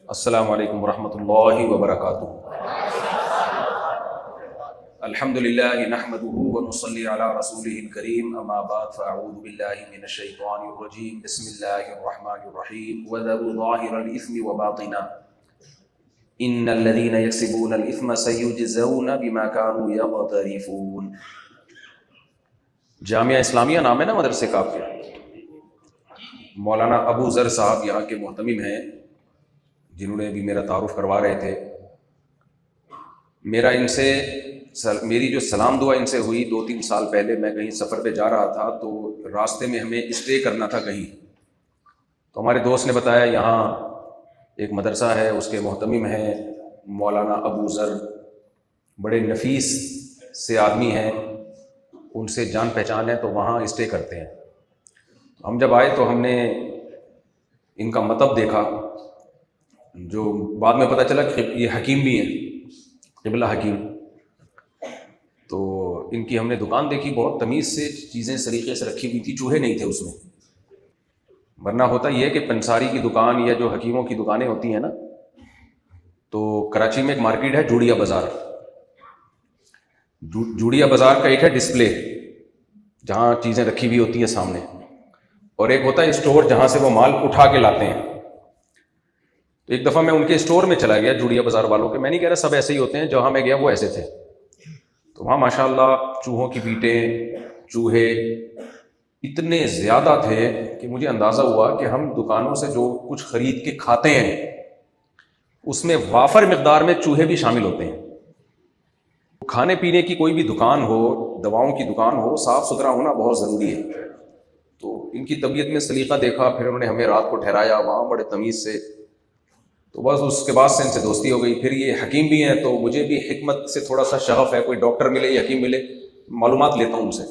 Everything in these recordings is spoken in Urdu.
السلام علیکم ورحمۃ اللہ وبرکاتہ۔ الحمد للہ نحمده ونصلی علی رسولہ الکریم، اما بعد فاعوذ باللہ من الشیطان الرجیم، بسم اللہ الرحمن الرحیم، وذروا ظاہر الاثم وباطنہ ان الذین یکسبون الاثم سیجزون بما كانوا یقترفون۔ جامعہ اسلامیہ نام ہے نا مدرسے کا آپ کے۔ مولانا ابو ذر صاحب یہاں کے محتمم ہیں، جنہوں نے بھی میرا تعارف کروا رہے تھے۔ میری جو سلام دعا ان سے ہوئی 2-3 سال پہلے، میں کہیں سفر پہ جا رہا تھا تو راستے میں ہمیں اسٹے کرنا تھا کہیں، تو ہمارے دوست نے بتایا یہاں ایک مدرسہ ہے، اس کے محتمم ہیں مولانا ابو ذر، بڑے نفیس سے آدمی ہیں، ان سے جان پہچان ہے، تو وہاں اسٹے کرتے ہیں۔ ہم جب آئے تو ہم نے ان کا مطب دیکھا، جو بعد میں پتہ چلا کہ یہ حکیم بھی ہیں، قبلہ حکیم۔ تو ان کی ہم نے دکان دیکھی، بہت تمیز سے چیزیں سلیقے سے رکھی ہوئی تھی، چوہے نہیں تھے اس میں، ورنہ ہوتا یہ ہے کہ پنساری کی دکان یا جو حکیموں کی دکانیں ہوتی ہیں نا، تو کراچی میں ایک مارکیٹ ہے جوڑیا بازار۔ جوڑیا بازار کا ایک ہے ڈسپلے، جہاں چیزیں رکھی ہوئی ہوتی ہیں سامنے، اور ایک ہوتا ہے اسٹور جہاں سے وہ مال اٹھا کے لاتے ہیں۔ تو ایک دفعہ میں ان کے اسٹور میں چلا گیا، جوڑیا بازار والوں کے، میں نہیں کہہ رہا سب ایسے ہی ہوتے ہیں، جہاں میں گیا وہ ایسے تھے۔ تو وہاں ماشاءاللہ چوہوں کی بیٹیں، چوہے اتنے زیادہ تھے کہ مجھے اندازہ ہوا کہ ہم دکانوں سے جو کچھ خرید کے کھاتے ہیں اس میں وافر مقدار میں چوہے بھی شامل ہوتے ہیں۔ کھانے پینے کی کوئی بھی دکان ہو، دواؤں کی دکان ہو، صاف ستھرا ہونا بہت ضروری ہے۔ تو ان کی طبیعت میں سلیقہ دیکھا، پھر انہوں نے ہمیں رات کو ٹھہرایا وہاں بڑے تمیز سے، تو بس اس کے بعد سے ان سے دوستی ہو گئی۔ پھر یہ حکیم بھی ہیں، تو مجھے بھی حکمت سے تھوڑا سا شغف ہے، کوئی ڈاکٹر ملے یا حکیم ملے معلومات لیتا ہوں ان سے،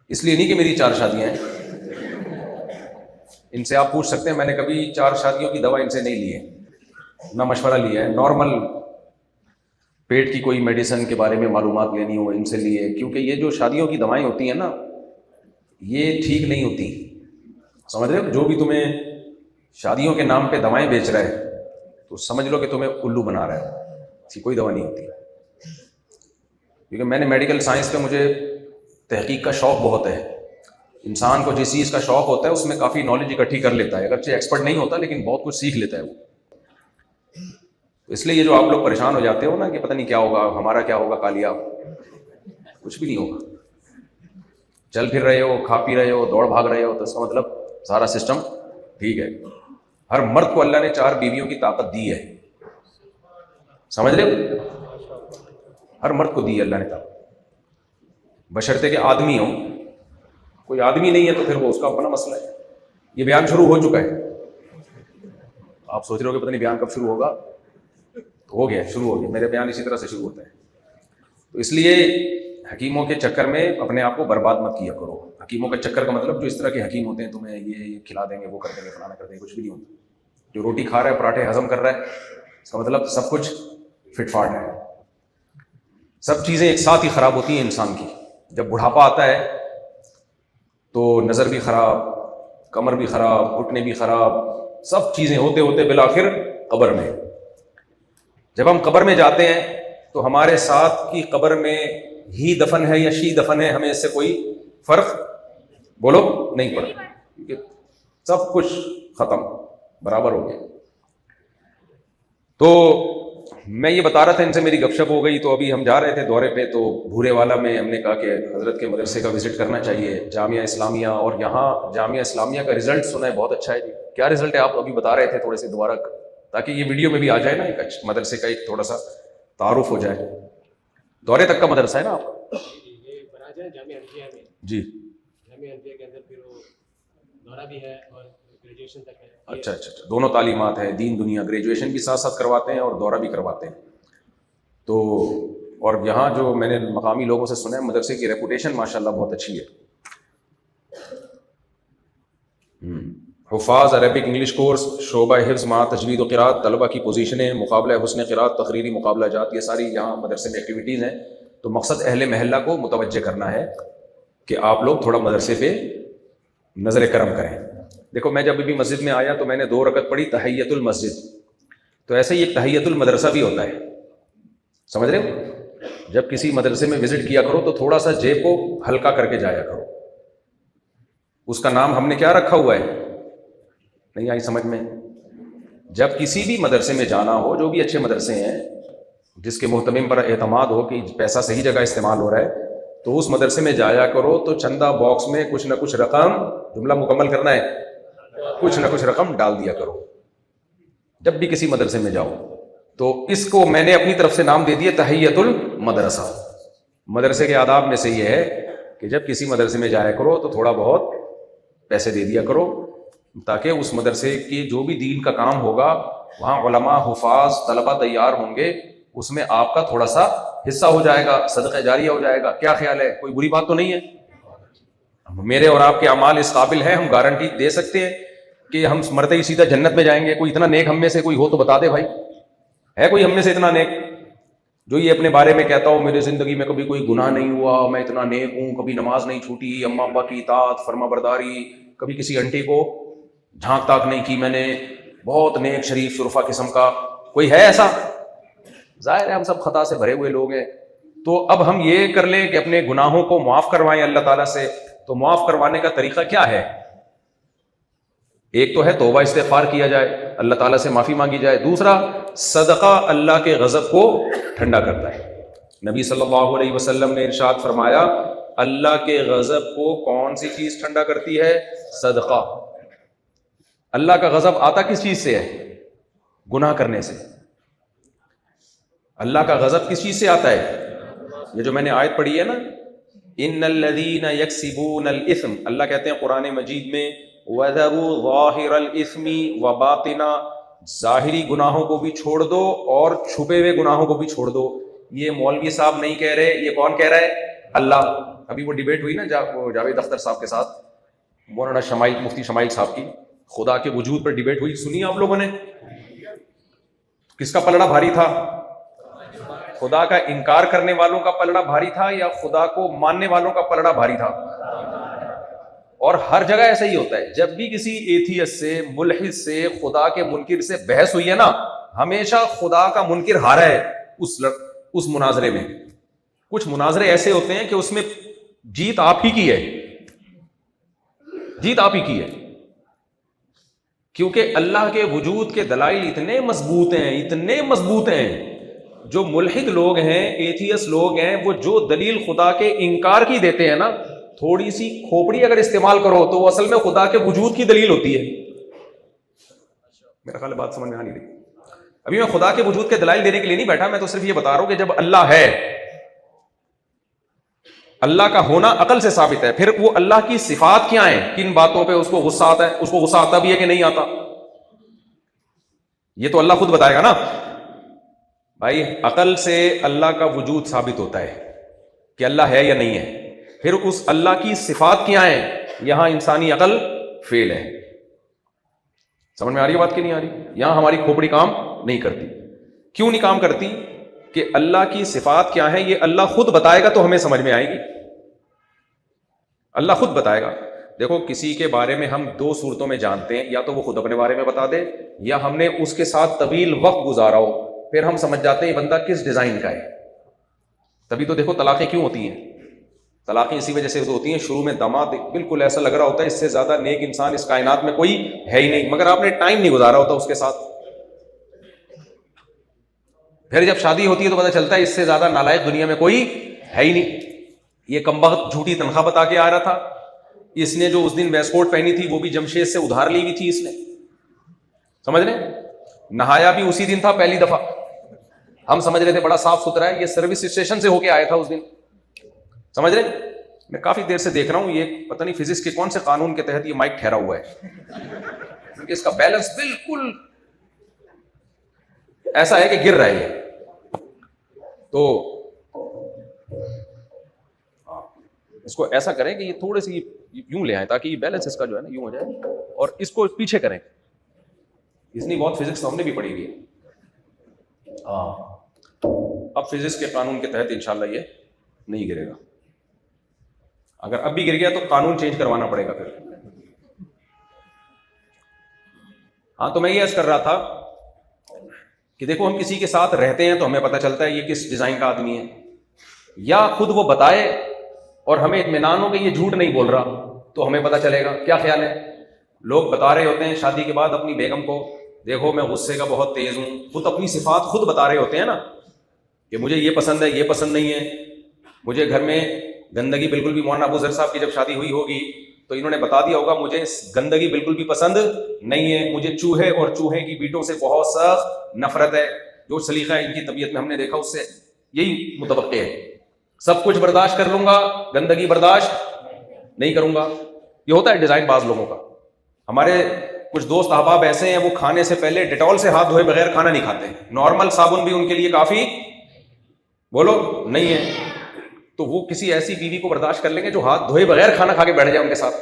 اس لیے نہیں کہ میری 4 شادیاں ہیں، ان سے آپ پوچھ سکتے ہیں، میں نے کبھی 4 شادیوں کی دوا ان سے نہیں لی ہے، نہ مشورہ لیا ہے۔ نارمل پیٹ کی کوئی میڈیسن کے بارے میں معلومات لینی ہو ان سے لیے، کیونکہ یہ جو شادیوں کی دوائیں ہوتی ہیں نا، یہ ٹھیک نہیں ہوتی، سمجھ رہے ہو؟ جو بھی تمہیں شادیوں کے نام پہ دوائیں بیچ رہا ہے تو سمجھ لو کہ تمہیں الو بنا رہا ہے، اس کی کوئی دوا نہیں ہوتی۔ کیونکہ میں نے میڈیکل سائنس پہ مجھے تحقیق کا شوق بہت ہے، انسان کو جس چیز کا شوق ہوتا ہے اس میں کافی نالج اکٹھی کر لیتا ہے، اگرچہ ایکسپرٹ نہیں ہوتا لیکن بہت کچھ سیکھ لیتا ہے وہ۔ اس لیے یہ جو آپ لوگ پریشان ہو جاتے ہو نا کہ پتہ نہیں کیا ہوگا، ہمارا کیا ہوگا، کالیا، کچھ بھی نہیں ہوگا۔ چل پھر رہے ہو، کھا پی رہے ہو، دوڑ بھاگ رہے ہو، تو اس کا مطلب سارا سسٹم ٹھیک ہے۔ ہر مرد کو اللہ نے 4 بیویوں کی طاقت دی ہے، سمجھ رہے ہو؟ ہر مرد کو دی ہے اللہ نے طاقت، بشرطے کہ آدمی ہو۔ کوئی آدمی نہیں ہے تو پھر وہ اس کا اپنا مسئلہ ہے۔ یہ بیان شروع ہو چکا ہے، آپ سوچ رہے ہو کہ پتہ نہیں بیان کب شروع ہوگا، تو ہو گیا، شروع ہو گیا۔ میرے بیان اسی طرح سے شروع ہوتا ہے۔ تو اس لیے حکیموں کے چکر میں اپنے آپ کو برباد مت کیا کرو۔ حکیموں کا چکر کا مطلب جو اس طرح کے حکیم ہوتے ہیں، تمہیں یہ کھلا دیں گے، وہ کر دیں گے، فلانا کر دیں گے، کچھ بھی نہیں ہوتا۔ جو روٹی کھا رہا ہے، پراٹھے ہضم کر رہا ہے، اس کا مطلب سب کچھ فٹ فاٹ ہے۔ سب چیزیں ایک ساتھ ہی خراب ہوتی ہیں انسان کی۔ جب بڑھاپا آتا ہے تو نظر بھی خراب، کمر بھی خراب، گھٹنے بھی خراب، سب چیزیں ہوتے ہوتے بالآخر قبر میں۔ جب ہم قبر میں جاتے ہیں تو ہمارے ساتھ کی قبر میں ہی دفن ہے یا شی دفن ہے، ہمیں اس سے کوئی فرق بولو نہیں پڑتا، کیونکہ سب کچھ ختم، برابر ہو گیا۔ تو میں یہ بتا رہا تھا، ان سے میری گپ شپ ہو گئی، تو ابھی ہم جا رہے تھے دورے پہ، تو بھورے والا میں ہم نے کہا کہ حضرت کے مدرسے کا وزٹ کرنا چاہیے، جامعہ اسلامیہ، اور یہاں جامعہ اسلامیہ کا رزلٹ سنا ہے بہت اچھا ہے جی۔ کیا رزلٹ ہے آپ ابھی بتا رہے تھے تھوڑے سے دوبارہ، تاکہ یہ ویڈیو میں بھی آ جائے نا، ایک مدرسے کا ایک تھوڑا سا تعارف ہو جائے۔ دورے تک کا مدرسہ ہے نا آپ کا؟ جی، جامعہ ہندیہ کے اندر پھر وہ دورہ بھی ہے اور گریجویشن تک ہے۔ اچھا، دونوں تعلیمات ہیں، دین دنیا، گریجویشن بھی ساتھ ساتھ کرواتے ہیں اور دورہ بھی کرواتے ہیں۔ تو اور یہاں جو میں نے مقامی لوگوں سے سنا ہے، مدرسے کی ریپوٹیشن ماشاءاللہ بہت اچھی ہے۔ حفاظ عربک انگلش کورس، شعبہ حفظ مع تجوید و قراءت، طلبہ کی پوزیشنیں، مقابلہ حسن قراءت، تقریری مقابلہ جات، یہ ساری یہاں مدرسے میں ایکٹیویٹیز ہیں۔ تو مقصد اہل محلہ کو متوجہ کرنا ہے کہ آپ لوگ تھوڑا مدرسے پہ نظر کرم کریں۔ دیکھو میں جب بھی مسجد میں آیا تو میں نے 2 رکعت پڑھی تحیۃ المسجد، تو ایسے ہی ایک تحیۃ المدرسہ بھی ہوتا ہے، سمجھ رہے ہو؟ جب کسی مدرسے میں وزٹ کیا کرو تو تھوڑا سا جیب کو ہلکا کر کے جایا کرو. اس کا نام ہم نے کیا رکھا ہوا ہے؟ نہیں آئی سمجھ میں؟ جب کسی بھی مدرسے میں جانا ہو، جو بھی اچھے مدرسے ہیں جس کے محتمم پر اعتماد ہو کہ پیسہ صحیح جگہ استعمال ہو رہا ہے، تو اس مدرسے میں جایا کرو تو چندہ باکس میں کچھ نہ کچھ رقم، جملہ مکمل کرنا ہے، کچھ نہ کچھ رقم ڈال دیا کرو جب بھی کسی مدرسے میں جاؤ. تو اس کو میں نے اپنی طرف سے نام دے دیا تحیۃ المدرسہ. مدرسے کے آداب میں سے یہ ہے کہ جب کسی مدرسے میں جایا کرو تو تھوڑا بہت پیسے دے دیا کرو، تاکہ اس مدرسے کی جو بھی دین کا کام ہوگا، وہاں علماء، حفاظ، طلبہ تیار ہوں گے، اس میں آپ کا تھوڑا سا حصہ ہو جائے گا، صدقہ جاریہ ہو جائے گا. کیا خیال ہے؟ کوئی بری بات تو نہیں ہے؟ میرے اور آپ کے اعمال اس قابل ہیں، ہم گارنٹی دے سکتے ہیں کہ ہم مرتے ہی سیدھا جنت میں جائیں گے. کوئی اتنا نیک ہم میں سے کوئی ہو تو بتا دے بھائی، ہے کوئی ہم میں سے اتنا نیک جو یہ اپنے بارے میں کہتا ہو میرے زندگی میں کبھی کوئی گناہ نہیں ہوا، میں اتنا نیک ہوں، کبھی نماز نہیں چھوٹی، اماں ابا کی اطاعت، فرما برداری، کبھی کسی انٹی کو جھانک تاک نہیں کی میں نے، بہت نیک شریف شرفا قسم کا؟ کوئی ہے ایسا؟ ظاہر ہے ہم سب خطا سے بھرے ہوئے لوگ ہیں. تو اب ہم یہ کر لیں کہ اپنے گناہوں کو معاف کروائیں اللہ تعالیٰ سے. تو معاف کروانے کا طریقہ کیا ہے؟ ایک تو ہے توبہ استغفار کیا جائے، اللہ تعالیٰ سے معافی مانگی جائے. دوسرا، صدقہ اللہ کے غضب کو ٹھنڈا کرتا ہے. نبی صلی اللہ علیہ وسلم نے ارشاد فرمایا، اللہ کے غضب کو کون سی چیز ٹھنڈا کرتی ہے؟ صدقہ. اللہ کا غضب آتا کس چیز سے ہے؟ گناہ کرنے سے. اللہ کا غضب کس چیز سے آتا ہے؟ یہ جو میں نے آیت پڑھی ہے نا، ان الذین یکسبون الاثم، اللہ کہتے ہیں قرآن مجید میں، وَذَرُوا ظَاهِرَ الْإِثْمِ وَبَاطِنَا، ظاہری گناہوں کو بھی چھوڑ دو اور چھپے ہوئے گناہوں کو بھی چھوڑ دو. یہ مولوی صاحب نہیں کہہ رہے، یہ کون کہہ رہا ہے؟ اللہ. ابھی وہ ڈیبیٹ ہوئی نا جاوید اختر صاحب کے ساتھ مولانا شمائل، مفتی شمائل صاحب کی، خدا کے وجود پر ڈیبیٹ ہوئی، سنی آپ لوگوں نے؟ کس کا پلڑا بھاری تھا؟ خدا کا انکار کرنے والوں کا پلڑا بھاری تھا یا خدا کو ماننے والوں کا پلڑا بھاری تھا؟ اور ہر جگہ ایسا ہی ہوتا ہے، جب بھی کسی ایتھیسٹ سے، ملحد سے، خدا کے منکر سے بحث ہوئی ہے نا، ہمیشہ خدا کا منکر ہارا ہے اس مناظرے میں. کچھ مناظرے ایسے ہوتے ہیں کہ اس میں جیت آپ ہی کی ہے، جیت آپ ہی کی ہے، کیونکہ اللہ کے وجود کے دلائل اتنے مضبوط ہیں، اتنے مضبوط ہیں. جو ملحد لوگ ہیں، ایتھیسٹ لوگ ہیں، وہ جو دلیل خدا کے انکار کی دیتے ہیں نا، تھوڑی سی کھوپڑی اگر استعمال کرو تو وہ اصل میں خدا کے وجود کی دلیل ہوتی ہے. میرا خیال ہے بات سمجھ میں آ نہیں رہی. ابھی میں خدا کے وجود کے دلائل دینے کے لیے نہیں بیٹھا، میں تو صرف یہ بتا رہا ہوں کہ جب اللہ ہے، اللہ کا ہونا عقل سے ثابت ہے. پھر وہ اللہ کی صفات کیا ہیں، کن باتوں پہ اس کو غصہ آتا ہے، اس کو غصہ آتا بھی ہے کہ نہیں آتا، یہ تو اللہ خود بتائے گا نا. بھائی عقل سے اللہ کا وجود ثابت ہوتا ہے کہ اللہ ہے یا نہیں ہے. پھر اس اللہ کی صفات کیا ہیں، یہاں انسانی عقل فیل ہے. سمجھ میں آ رہی ہے بات کہ نہیں آ رہی؟ یہاں ہماری کھوپڑی کام نہیں کرتی. کیوں نہیں کام کرتی؟ کہ اللہ کی صفات کیا ہیں یہ اللہ خود بتائے گا تو ہمیں سمجھ میں آئے گی. اللہ خود بتائے گا. دیکھو کسی کے بارے میں ہم دو صورتوں میں جانتے ہیں، یا تو وہ خود اپنے بارے میں بتا دے، یا ہم نے اس کے ساتھ طویل وقت گزارا ہو، پھر ہم سمجھ جاتے ہیں یہ بندہ کس ڈیزائن کا ہے. تبھی تو دیکھو طلاقیں کیوں ہوتی ہیں. طلاقیں اسی وجہ سے ہوتی ہیں، شروع میں داماد بالکل ایسا لگ رہا ہوتا ہے اس سے زیادہ نیک انسان اس کائنات میں کوئی ہے ہی نہیں، مگر آپ نے ٹائم نہیں گزارا ہوتا اس کے ساتھ. پھر جب شادی ہوتی ہے تو پتہ چلتا ہے اس سے زیادہ نالائق دنیا میں کوئی ہے ہی نہیں. یہ کمبخت جھوٹی تنخواہ بتا کے آ رہا تھا، اس نے جو اس دن ویسٹ کوٹ پہنی تھی وہ بھی جمشید سے ادھار لی ہوئی تھی اس نے، سمجھ رہے؟ نہایا بھی اسی دن تھا پہلی دفعہ. ہم سمجھ رہے تھے بڑا صاف ستھرا ہے، یہ سروس اسٹیشن سے ہو کے آیا تھا اس دن، سمجھ رہے؟ میں کافی دیر سے دیکھ رہا ہوں یہ پتہ نہیں فزکس کے کون سے قانون کے تحت یہ مائک ٹھہرا ہوا ہے، کیونکہ اس کا بیلنس بالکل ایسا ہے کہ گر رہا ہے. تو اس کو ایسا کریں کہ یہ تھوڑے سی یوں لے آئیں تاکہ یہ بیلنس اس کا جو ہے نا یوں ہو جائے، اور اس کو پیچھے کریں. اتنی بہت فزکس تو ہم نے بھی پڑھی ہوئی ہے. اب فزکس کے قانون کے تحت انشاءاللہ یہ نہیں گرے گا. اگر اب بھی گر گیا تو قانون چینج کروانا پڑے گا پھر. ہاں تو میں یہ عرض کر رہا تھا کہ دیکھو ہم کسی کے ساتھ رہتے ہیں تو ہمیں پتہ چلتا ہے یہ کس ڈیزائن کا آدمی ہے، یا خود وہ بتائے اور ہمیں اطمینان ہو کہ یہ جھوٹ نہیں بول رہا تو ہمیں پتہ چلے گا. کیا خیال ہے؟ لوگ بتا رہے ہوتے ہیں شادی کے بعد اپنی بیگم کو، دیکھو میں غصے کا بہت تیز ہوں، خود اپنی صفات خود بتا رہے ہوتے ہیں نا کہ مجھے یہ پسند ہے، یہ پسند نہیں ہے، مجھے گھر میں گندگی بالکل بھی، مولانا ابو ذر صاحب کی جب شادی ہوئی ہوگی تو انہوں نے بتا دیا ہوگا مجھے گندگی بالکل بھی پسند نہیں ہے، مجھے چوہے اور چوہے کی بیٹوں سے بہت سخت نفرت ہے. جو سلیقہ ہے ان کی طبیعت میں ہم نے دیکھا اس سے یہی متوقع ہے. سب کچھ برداشت کر لوں گا، گندگی برداشت نہیں کروں گا. یہ ہوتا ہے ڈیزائن بعض لوگوں کا. ہمارے کچھ دوست احباب ایسے ہیں وہ کھانے سے پہلے ڈیٹول سے ہاتھ دھوئے بغیر کھانا نہیں کھاتے، نارمل صابن بھی ان کے لیے کافی بولو نہیں ہے. تو وہ کسی ایسی بیوی کو برداشت کر لیں گے جو ہاتھ دھوئے بغیر کھانا کھا کے بیٹھ جائے ان کے ساتھ.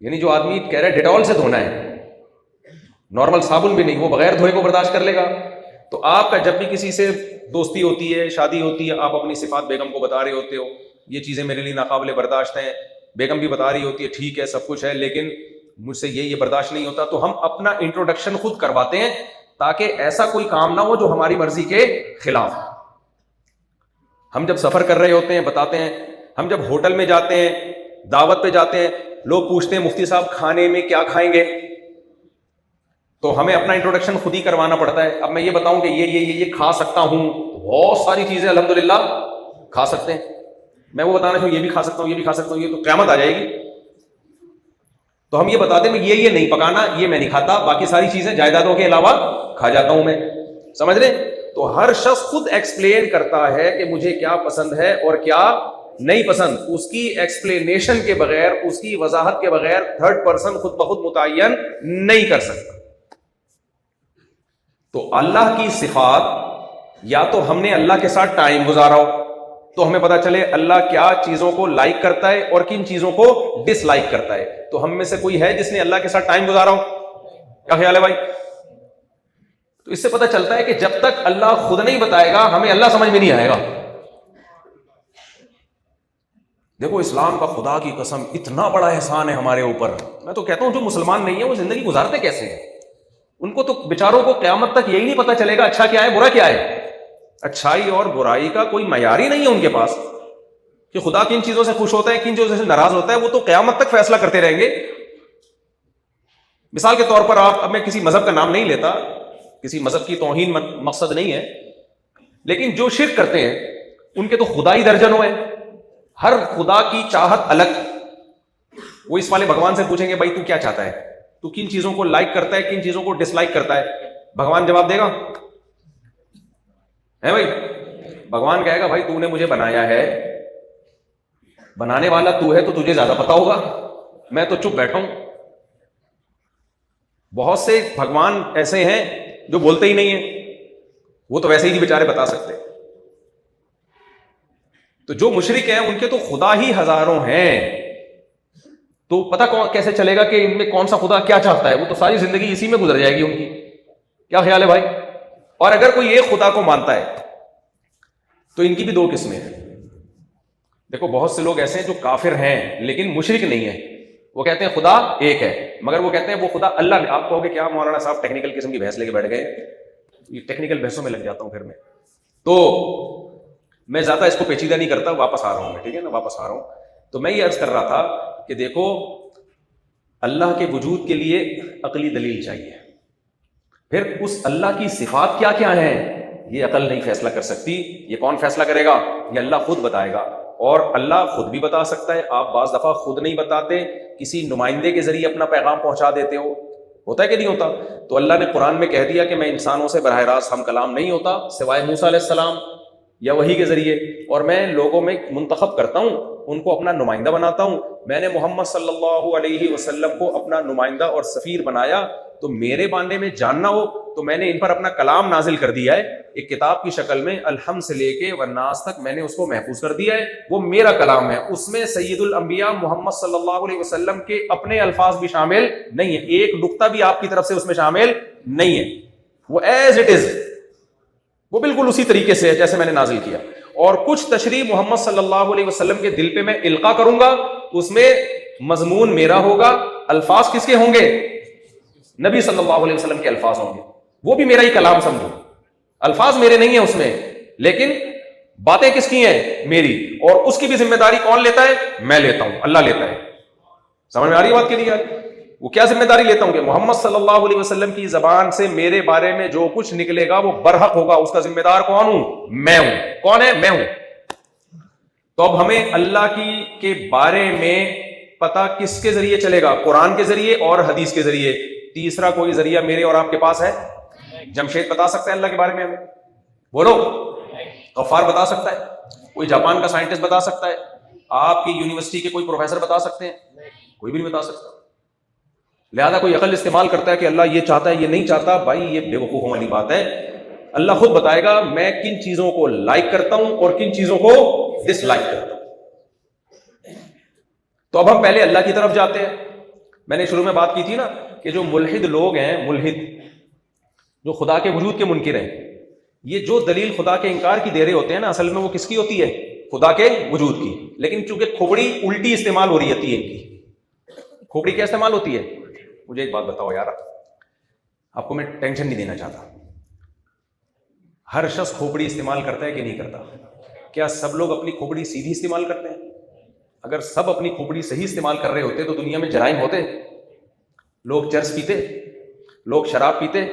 یعنی جو آدمی کہہ رہا ہے ڈیٹول سے دھونا ہے، نارمل صابن بھی نہیں، وہ بغیر دھوئے کو برداشت کر لے گا. تو آپ کا جب بھی کسی سے دوستی ہوتی ہے، شادی ہوتی ہے، آپ اپنی صفات بیگم کو بتا رہے ہوتے ہو، یہ چیزیں میرے لیے ناقابل برداشت ہیں، بیگم بھی بتا رہی ہوتی ہے ٹھیک ہے سب کچھ ہے لیکن مجھ سے یہ برداشت نہیں ہوتا، تو ہم اپنا انٹروڈکشن خود کرواتے ہیں تاکہ ایسا کوئی کام نہ ہو جو ہماری مرضی کے خلاف. ہم جب سفر کر رہے ہوتے ہیں بتاتے ہیں، ہم جب ہوٹل میں جاتے ہیں، دعوت پہ جاتے ہیں، لوگ پوچھتے ہیں مفتی صاحب کھانے میں کیا کھائیں گے، تو ہمیں اپنا انٹروڈکشن خود ہی کروانا پڑتا ہے. اب میں یہ بتاؤں کہ یہ کھا سکتا ہوں، بہت ساری چیزیں الحمدللہ کھا سکتے ہیں. میں وہ بتانا چاہوں یہ بھی کھا سکتا ہوں، یہ بھی کھا سکتا ہوں، یہ تو قیامت آ جائے گی. تو ہم یہ بتاتے ہیں یہ نہیں پکانا، یہ میں نہیں کھاتا، باقی ساری چیزیں جائیدادوں کے علاوہ کھا جاتا ہوں میں. سمجھ رہے؟ تو ہر شخص خود ایکسپلین کرتا ہے کہ مجھے کیا پسند ہے اور کیا نہیں پسند. اس کی ایکسپلینیشن کے بغیر، اس کی وضاحت کے بغیر تھرڈ پرسن خود بخود متعین نہیں کر سکتا. تو اللہ کی صفات، یا تو ہم نے اللہ کے ساتھ ٹائم گزارا ہو تو ہمیں پتا چلے اللہ کیا چیزوں کو لائک کرتا ہے اور کن چیزوں کو ڈس لائک کرتا ہے. تو ہم میں سے کوئی ہے جس نے اللہ کے ساتھ ٹائم گزارا ہو؟ کیا خیال ہے بھائی؟ تو اس سے پتا چلتا ہے کہ جب تک اللہ خود نہیں بتائے گا ہمیں اللہ سمجھ میں نہیں آئے گا. دیکھو اسلام کا خدا کی قسم اتنا بڑا احسان ہے ہمارے اوپر. میں تو کہتا ہوں جو مسلمان نہیں ہے وہ زندگی گزارتے کیسے ہیں؟ ان کو تو بیچاروں کو قیامت تک یہی نہیں پتا چلے گا اچھا کیا ہے برا کیا ہے. اچھائی اور برائی کا کوئی معیار ہی نہیں ہے ان کے پاس کہ خدا کن چیزوں سے خوش ہوتا ہے کن چیزوں سے ناراض ہوتا ہے. وہ تو قیامت تک فیصلہ کرتے رہیں گے. مثال کے طور پر اب میں کسی مذہب کا نام نہیں لیتا، کسی مذہب کی توہین مقصد نہیں ہے، لیکن جو شرک کرتے ہیں ان کے تو خدا ہی درجنوں ہیں، ہر خدا کی چاہت الگ. وہ اس والے بھگوان سے پوچھیں گے بھائی تو کیا چاہتا ہے، تو کن چیزوں کو لائک کرتا ہے کن چیزوں کو ڈس لائک کرتا ہے؟ بھگوان جواب دے گا ہے بھائی؟ بھگوان کہے گا بھائی تو نے مجھے بنایا ہے، بنانے والا تو ہے تو تجھے زیادہ پتا ہوگا، میں تو چپ بیٹھا ہوں. بہت سے بھگوان ایسے ہیں جو بولتے ہی نہیں ہیں، وہ تو ویسے ہی نہیں بیچارے بتا سکتے. تو جو مشرک ہیں ان کے تو خدا ہی ہزاروں ہیں، تو پتہ کیسے چلے گا کہ ان میں کون سا خدا کیا چاہتا ہے؟ وہ تو ساری زندگی اسی میں گزر جائے گی ان کی. کیا خیال ہے بھائی؟ اور اگر کوئی ایک خدا کو مانتا ہے تو ان کی بھی دو قسمیں ہیں. دیکھو بہت سے لوگ ایسے ہیں جو کافر ہیں لیکن مشرک نہیں ہیں. وہ کہتے ہیں خدا ایک ہے مگر وہ کہتے ہیں وہ خدا اللہ نے. آپ کہو گے کیا مولانا صاحب ٹیکنیکل قسم کی بحث لے کے بیٹھ گئے؟ یہ ٹیکنیکل بحثوں میں لگ جاتا ہوں پھر میں، تو میں زیادہ اس کو پیچیدہ نہیں کرتا. واپس آ رہا ہوں میں، ٹھیک ہے نا، واپس آ رہا ہوں. تو میں یہ عرض کر رہا تھا کہ دیکھو اللہ کے وجود کے لیے عقلی دلیل چاہیے. پھر اس اللہ کی صفات کیا کیا ہیں یہ عقل نہیں فیصلہ کر سکتی. یہ کون فیصلہ کرے گا؟ یہ اللہ خود بتائے گا. اور اللہ خود بھی بتا سکتا ہے. آپ بعض دفعہ خود نہیں بتاتے، کسی نمائندے کے ذریعے اپنا پیغام پہنچا دیتے ہو. ہوتا ہے کہ نہیں ہوتا؟ تو اللہ نے قرآن میں کہہ دیا کہ میں انسانوں سے براہ راست ہم کلام نہیں ہوتا سوائے موسیٰ علیہ السلام یا وحی کے ذریعے، اور میں لوگوں میں منتخب کرتا ہوں، ان کو اپنا نمائندہ بناتا ہوں. میں نے محمد صلی اللہ علیہ وسلم کو اپنا نمائندہ اور سفیر بنایا. تو میرے بارے میں جاننا ہو تو میں نے ان پر اپنا کلام نازل کر دیا ہے، ایک کتاب کی شکل میں، الحمد سے لے کے والناس تک میں نے اس کو محفوظ کر دیا ہے. وہ میرا کلام ہے، اس میں سید الانبیاء محمد صلی اللہ علیہ وسلم کے اپنے الفاظ بھی شامل نہیں ہے، ایک نقطہ بھی آپ کی طرف سے اس میں شامل نہیں ہے. وہ ایز اٹ از، وہ بالکل اسی طریقے سے ہے جیسے میں نے نازل کیا. اور کچھ تشریح محمد صلی اللہ علیہ وسلم کے دل پہ میں القاء کروں گا، اس میں مضمون میرا ہوگا، الفاظ کس کے ہوں گے؟ نبی صلی اللہ علیہ وسلم کے الفاظ ہوں گے. وہ بھی میرا ہی کلام سمجھو, الفاظ میرے نہیں ہیں اس میں, لیکن باتیں کس کی ہیں؟ میری. اور اس کی بھی ذمہ داری کون لیتا ہے؟ میں لیتا ہوں, اللہ لیتا ہے. سمجھ میں آ رہی ہے بات کہ نہیں آ رہی؟ وہ کیا ذمہ داری لیتا ہوں کہ محمد صلی اللہ علیہ وسلم کی زبان سے میرے بارے میں جو کچھ نکلے گا وہ برحق ہوگا, اس کا ذمہ دار کون ہوں؟ میں ہوں. کون ہے؟ میں ہوں. تو اب ہمیں اللہ کے بارے میں پتہ کس کے ذریعے چلے گا؟ قرآن کے ذریعے اور حدیث کے ذریعے. تیسرا کوئی ذریعہ میرے اور آپ کے پاس ہے؟ جمشید بتا سکتا ہے اللہ کے بارے میں ہمیں؟ بولو. غفار بتا سکتا ہے؟ کوئی جاپان کا سائنٹسٹ بتا سکتا ہے؟ آپ کی یونیورسٹی کے کوئی پروفیسر بتا سکتے ہیں؟ کوئی بھی نہیں بتا سکتا. لہذا کوئی عقل استعمال کرتا ہے کہ اللہ یہ چاہتا ہے یہ نہیں چاہتا, بھائی یہ بے وقوفوں والی بات ہے. اللہ خود بتائے گا میں کن چیزوں کو لائک کرتا ہوں اور کن چیزوں کو ڈس لائک کرتا ہوں. تو اب ہم پہلے اللہ کی طرف جاتے ہیں. میں نے شروع میں بات کی تھی نا کہ جو ملحد لوگ ہیں, ملحد جو خدا کے وجود کے منکر ہیں, یہ جو دلیل خدا کے انکار کی دے رہے ہوتے ہیں نا, اصل میں وہ کس کی ہوتی ہے؟ خدا کے وجود کی. لیکن چونکہ کھوپڑی الٹی استعمال ہو رہی ہوتی ہے ان کی. کھوپڑی کیا استعمال ہوتی ہے؟ مجھے ایک بات بتاؤ یار, آپ کو میں ٹینشن نہیں دینا چاہتا. ہر شخص کھوپڑی استعمال کرتا ہے کہ نہیں کرتا؟ کیا سب لوگ اپنی کھوپڑی سیدھی استعمال کرتے ہیں؟ اگر سب اپنی کھوپڑی صحیح استعمال کر رہے ہوتے تو دنیا میں جرائم ہوتے. لوگ چرس پیتے, لوگ شراب پیتے.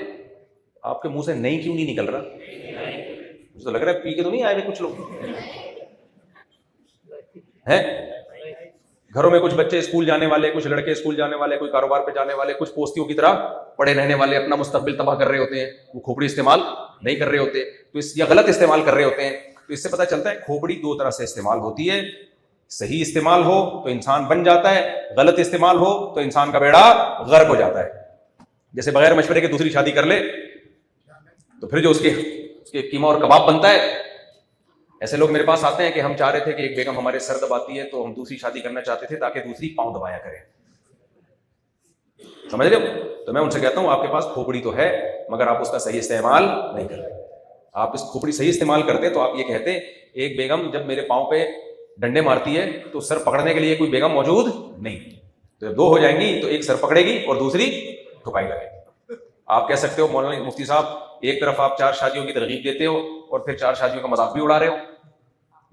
آپ کے منہ سے نہیں کیوں نہیں نکل رہا؟ مجھے تو لگ رہا ہے پی کے تو نہیں آئے ہوئے کچھ لوگ ہیں. گھروں میں کچھ بچے اسکول جانے والے, کچھ لڑکے اسکول جانے والے, کوئی کاروبار پہ جانے والے, کچھ پوستیوں کی طرح پڑے رہنے والے, اپنا مستقبل تباہ کر رہے ہوتے ہیں. وہ کھوپڑی استعمال نہیں کر رہے ہوتے تو یا غلط استعمال کر رہے ہوتے ہیں. تو اس سے پتہ چلتا ہے کھوپڑی دو طرح سے استعمال ہوتی ہے. صحیح استعمال ہو تو انسان بن جاتا ہے, غلط استعمال ہو تو انسان کا بیڑا غرق ہو جاتا ہے. جیسے بغیر مشورے کے دوسری شادی کر لے تو پھر جو اس کے قیمہ اور کباب بنتا ہے. ایسے لوگ میرے پاس آتے ہیں کہ ہم چاہ رہے تھے کہ ایک بیگم ہمارے سر دباتی ہے تو ہم دوسری شادی کرنا چاہتے تھے تاکہ دوسری پاؤں دبایا کرے. سمجھ رہے ہو؟ تو میں ان سے کہتا ہوں آپ کے پاس کھوپڑی تو ہے مگر آپ اس کا صحیح استعمال نہیں کر رہے. آپ اس کھوپڑی صحیح استعمال کرتے تو آپ یہ کہتے ایک بیگم جب میرے پاؤں پہ ڈنڈے مارتی ہے تو سر پکڑنے کے لیے کوئی بیگم موجود نہیں. تو جب دو ہو جائیں گی تو ایک سر پکڑے گی اور دوسری ٹھکائی لگے گی. آپ کہہ سکتے ہو مولانا مفتی صاحب ایک طرف آپ 4 شادیوں کی ترغیب دیتے ہو اور پھر 4 شادیوں کا مذاق بھی اڑا رہے ہو.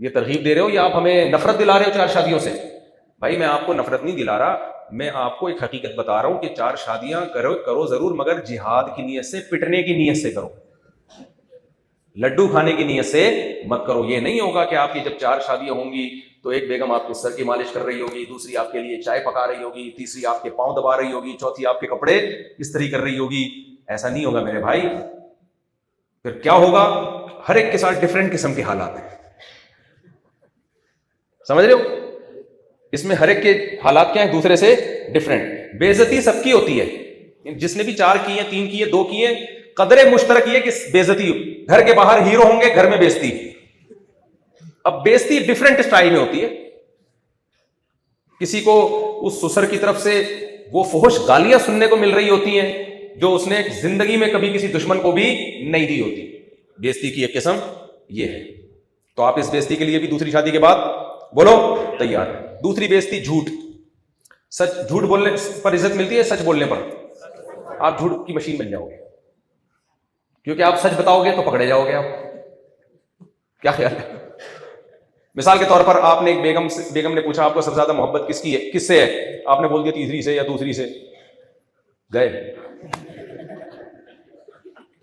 یہ ترغیب دے رہے ہو یا آپ ہمیں نفرت دلا رہے ہو 4 شادیوں سے؟ بھائی میں آپ کو نفرت نہیں دلا رہا, میں آپ کو ایک حقیقت بتا رہا ہوں کہ 4 شادیاں کرو ضرور مگر جہاد کی نیت سے, پٹنے کی نیت سے کرو, لڈو کھانے کی نیت سے مت کرو. یہ نہیں ہوگا کہ آپ کی جب 4 شادیاں ہوں گی تو ایک بیگم آپ کے سر کی مالش کر رہی ہوگی, دوسری آپ کے لیے چائے پکا رہی ہوگی, تیسری آپ کے پاؤں دبا رہی ہوگی, چوتھی آپ کے کپڑے استری کر رہی ہوگی. ایسا نہیں ہوگا میرے بھائی. پھر کیا ہوگا؟ ہر ایک کے ساتھ ڈفرینٹ قسم کے حالات ہیں. سمجھ رہے ہو؟ اس میں ہر ایک کے حالات کیا ہیں؟ دوسرے سے ڈفرینٹ. بے عزتی سب کی ہوتی ہے, جس نے بھی 4 کی ہیں, 3 کی ہیں, 2 کی ہیں, قدر مشترک یہ کہ بے عزتی. گھر کے باہر ہیرو ہوں گے, گھر میں بےزتی. اب بےزتی ڈفرینٹ اسٹائل میں ہوتی ہے. کسی کو اس سسر کی طرف سے وہ فحش گالیاں سننے کو مل رہی ہوتی ہیں جو اس نے زندگی میں کبھی کسی دشمن کو بھی نہیں دی ہوتی. بےزتی کی ایک قسم یہ ہے. تو آپ اس بےزتی کے لیے بھی دوسری شادی کے بعد بولو تیار. دوسری بےزتی جھوٹ. جھوٹ بولنے پر عزت ملتی ہے, سچ بولنے پر آپ جھوٹ کی مشین بن جاؤ گے, کیونکہ آپ سچ بتاؤ گے تو پکڑے جاؤ گے. آپ کیا خیال ہے؟ مثال کے طور پر آپ نے ایک بیگم نے پوچھا آپ کو سب سے زیادہ محبت کس سے ہے؟ آپ نے بول دیا تیسری سے یا دوسری سے. گئے.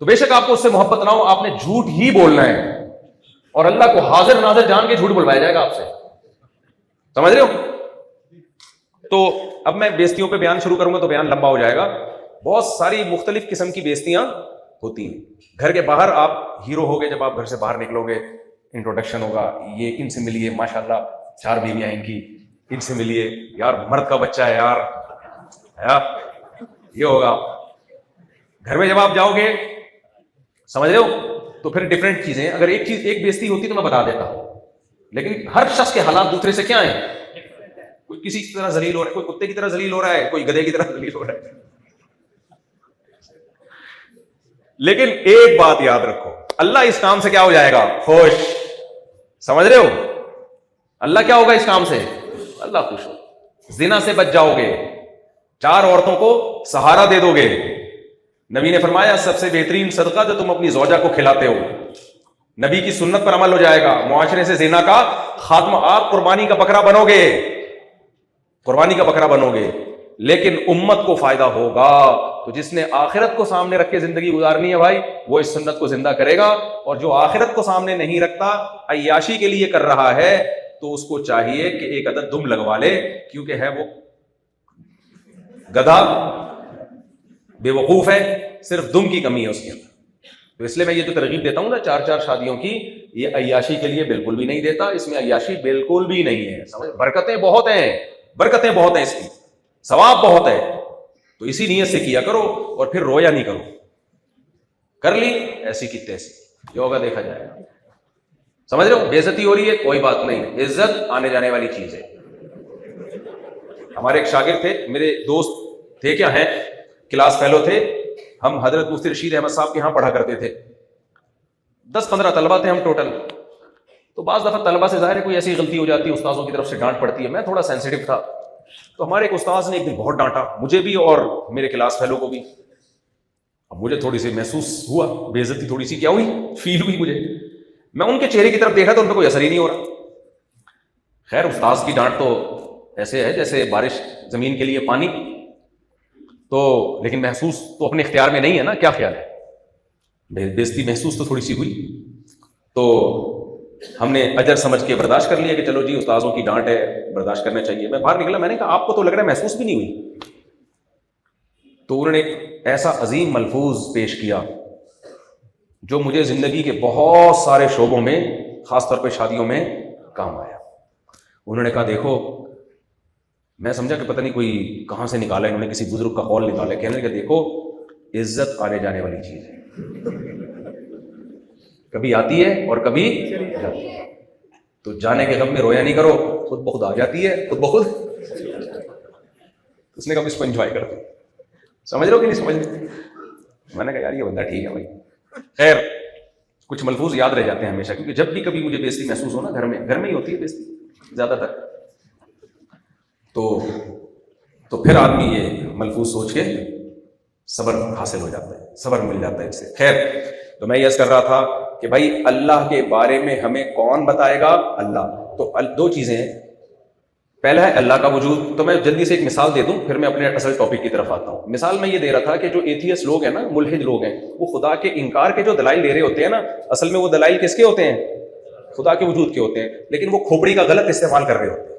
تو بے شک آپ کو اس سے محبت نہ ہو, آپ نے جھوٹ ہی بولنا ہے اور اللہ کو حاضر ناظر جان کے جھوٹ بلوایا جائے گا آپ سے. سمجھ رہے ہو؟ تو اب میں بےزتیوں پہ بیان شروع کروں گا تو بیان لمبا ہو جائے گا. بہت ساری مختلف قسم کی بےزتیاں ہوتی ہیں. گھر کے باہر آپ ہیرو ہوگے, جب آپ گھر سے باہر نکلو گے انٹروڈکشن ہوگا, یہ ان سے ملیے, ماشاءاللہ 4 بیویاں ان کی, ان سے ملیے, یار مرد کا بچہ ہے یار, یہ ہوگا. گھر میں جب آپ جاؤ گے, سمجھ رہے ہو, تو پھر ڈفرینٹ چیزیں. اگر ایک بےزتی ہوتی تو میں بتا دیتا ہوں, لیکن ہر شخص کے حالات دوسرے سے کیا ہیں؟ کوئی کسی کی طرح ذلیل ہو رہا ہے, کوئی کتے کی طرح ذلیل ہو رہا ہے, کوئی گدھے کی طرح ذلیل ہو رہا ہے. لیکن ایک بات یاد رکھو, اللہ اس کام سے کیا ہو جائے گا؟ خوش. سمجھ رہے ہو؟ اللہ کیا ہوگا اس کام سے؟ اللہ خوش ہو. زنا سے بچ جاؤ گے, 4 عورتوں کو سہارا دے دو گے, نبی نے فرمایا سب سے بہترین صدقہ جو تم اپنی زوجہ کو کھلاتے ہو، نبی کی سنت پر عمل ہو جائے گا، معاشرے سے زنا کا خاتمہ، آپ قربانی کا بکرا بنو گے، قربانی کا بکرا بنو گے، لیکن امت کو فائدہ ہوگا۔ تو جس نے آخرت کو سامنے رکھ کے زندگی گزارنی ہے بھائی، وہ اس سنت کو زندہ کرے گا، اور جو آخرت کو سامنے نہیں رکھتا، عیاشی کے لیے کر رہا ہے، تو اس کو چاہیے کہ ایک عدد دم لگوا لے، کیونکہ ہے وہ گدھا، بے وقوف ہے، صرف دم کی کمی ہے اس کے اندر۔ تو اس لیے میں یہ جو ترغیب دیتا ہوں نا 4 شادیوں کی، یہ عیاشی کے لیے بالکل بھی نہیں دیتا، اس میں عیاشی بالکل بھی نہیں ہے، سمجھ، برکتیں بہت ہیں، برکتیں بہت ہیں اس کی، ثواب بہت ہے، تو اسی نیت سے کیا کرو، اور پھر رویا نہیں کرو، کر لی ایسی کی تیسی، جو ہوگا دیکھا جائے گا، سمجھ رہے ہو؟ بے عزتی ہو رہی ہے کوئی بات نہیں، عزت آنے جانے والی چیز ہے۔ ہمارے ایک شاگرد تھے، میرے دوست تھے، کیا ہیں، کلاس فیلو تھے، ہم حضرت مفتی رشید احمد صاحب کے یہاں پڑھا کرتے تھے، 10-15 طلبہ تھے ہم ٹوٹل۔ تو بعض دفعہ طلبہ سے ظاہر ہے کوئی ایسی غلطی ہو جاتی ہے، استاذوں کی طرف سے ڈانٹ پڑتی ہے، میں تھوڑا سینسیٹیو تھا، تو ہمارے ایک استاذ نے ایک دن بہت ڈانٹا مجھے بھی اور میرے کلاس فیلو کو بھی۔ اب مجھے تھوڑی سی محسوس ہوا، بے عزتی تھوڑی سی کیا ہوئی، فیل ہوئی مجھے، میں ان کے چہرے کی طرف دیکھا تو ان پہ کوئی اثر ہی نہیں ہو رہا۔ خیر استاذ کی ڈانٹ تو ایسے ہے جیسے بارش زمین کے لیے پانی، تو لیکن محسوس تو اپنے اختیار میں نہیں ہے نا، کیا خیال ہے، بے عزتی محسوس تو تھوڑی سی ہوئی، تو ہم نے اجر سمجھ کے برداشت کر لیا کہ چلو جی استاذوں کی ڈانٹ ہے، برداشت کرنا چاہیے۔ میں باہر نکلا، میں نے کہا آپ کو تو لگ رہا ہے محسوس بھی نہیں ہوئی؟ تو انہوں نے ایک ایسا عظیم ملفوظ پیش کیا جو مجھے زندگی کے بہت سارے شعبوں میں، خاص طور پہ شادیوں میں کام آیا۔ انہوں نے کہا دیکھو، میں سمجھا کہ پتہ نہیں کوئی کہاں سے نکالا، انہوں نے کسی بزرگ کا قول نکالا، کہنے لگا دیکھو عزت آنے جانے والی چیز ہے، کبھی آتی ہے اور کبھی جاتی ہے، تو جانے کے غم میں رویا نہیں کرو، خود بخود آ جاتی ہے، خود بخود۔ اس نے کہا اس کو انجوائے کرتے، سمجھ رہے ہو کہ نہیں سمجھ رہے؟ میں نے کہا یار یہ بندہ ٹھیک ہے بھائی۔ خیر کچھ ملفوظ یاد رہ جاتے ہیں ہمیشہ، کیونکہ جب بھی کبھی مجھے بے عزتی محسوس ہو نا، گھر میں ہی ہوتی ہے بے عزتی زیادہ تر، تو پھر آدمی یہ ملفوظ سوچ کے صبر حاصل ہو جاتا ہے، صبر مل جاتا ہے اس سے۔ خیر تو میں یہ عرض کر رہا تھا کہ بھائی اللہ کے بارے میں ہمیں کون بتائے گا؟ اللہ۔ تو دو چیزیں ہیں، پہلا ہے اللہ کا وجود۔ تو میں جلدی سے ایک مثال دے دوں، پھر میں اپنے اصل ٹاپک کی طرف آتا ہوں۔ مثال میں یہ دے رہا تھا کہ جو ایتھیسٹ لوگ ہیں نا، ملحد لوگ ہیں، وہ خدا کے انکار کے جو دلائل دے رہے ہوتے ہیں نا، اصل میں وہ دلائل کس کے ہوتے ہیں؟ خدا کے وجود کے ہوتے ہیں، لیکن وہ کھوپڑی کا غلط استعمال کر رہے ہوتے ہیں۔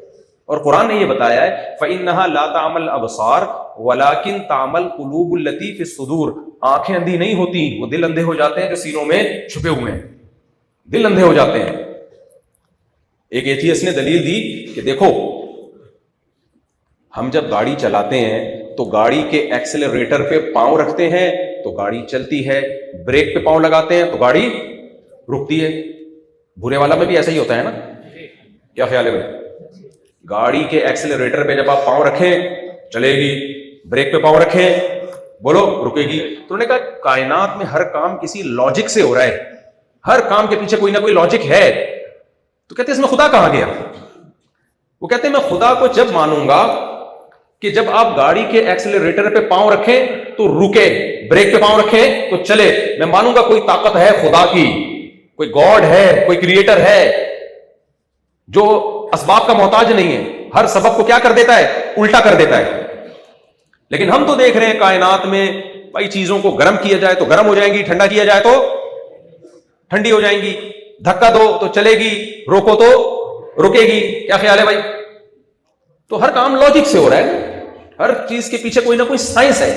اور قرآن نے یہ بتایا ہے فَإِنَّهَا لَا تَعْمَى الْأَبْصَارُ وَلَكِنْ تَعْمَى الْقُلُوبُ الَّتِي فِي الصُّدُورِ۔ آنکھیں اندھی نہیں ہوتی، وہ دل اندھے ہو جاتے ہیں جو سینوں میں چھپے ہوئے ہیں، دل اندھے ہو جاتے ہیں۔ ایک ایتھیسٹ نے دلیل دی کہ دیکھو ہم جب گاڑی چلاتے ہیں تو گاڑی کے ایکسلریٹر پہ پاؤں رکھتے ہیں تو گاڑی چلتی ہے، بریک پہ پاؤں لگاتے ہیں تو گاڑی رکتی ہے۔ بھورے والا میں بھی ایسا ہی ہوتا ہے نا، کیا خیال ہے بھائی؟ گاڑی کے ایکسلریٹر پہ جب آپ پاؤں رکھیں چلے گی، بریک پہ پاؤں رکھیں بولو رکے گی۔ تو انہوں نے کہا کائنات میں ہر کام کسی لاجک سے ہو رہا ہے، ہر کام کے پیچھے کوئی نہ کوئی لاجک ہے۔ تو کہتے ہیں اس میں خدا کہاں گیا؟ وہ کہتے ہیں میں خدا کو جب مانوں گا کہ جب آپ گاڑی کے ایکسلریٹر پہ پاؤں رکھیں تو رکے، بریک پہ پاؤں رکھیں تو چلے، میں مانوں گا کوئی طاقت ہے خدا کی، کوئی گاڈ ہے، کوئی کریٹر ہے جو اسباب کا محتاج نہیں ہے، ہر سبب کو کیا کر دیتا ہے؟ الٹا کر دیتا ہے۔ لیکن ہم تو دیکھ رہے ہیں کائنات میں بھائی چیزوں کو گرم کیا جائے تو گرم ہو جائیں گی، ٹھنڈا کیا جائے تو ٹھنڈی ہو جائیں گی، دھکا دو تو چلے گی، روکو تو رکے گی۔ کیا خیال ہے بھائی؟ تو ہر کام لاجک سے ہو رہا ہے، ہر چیز کے پیچھے کوئی نہ کوئی سائنس ہے،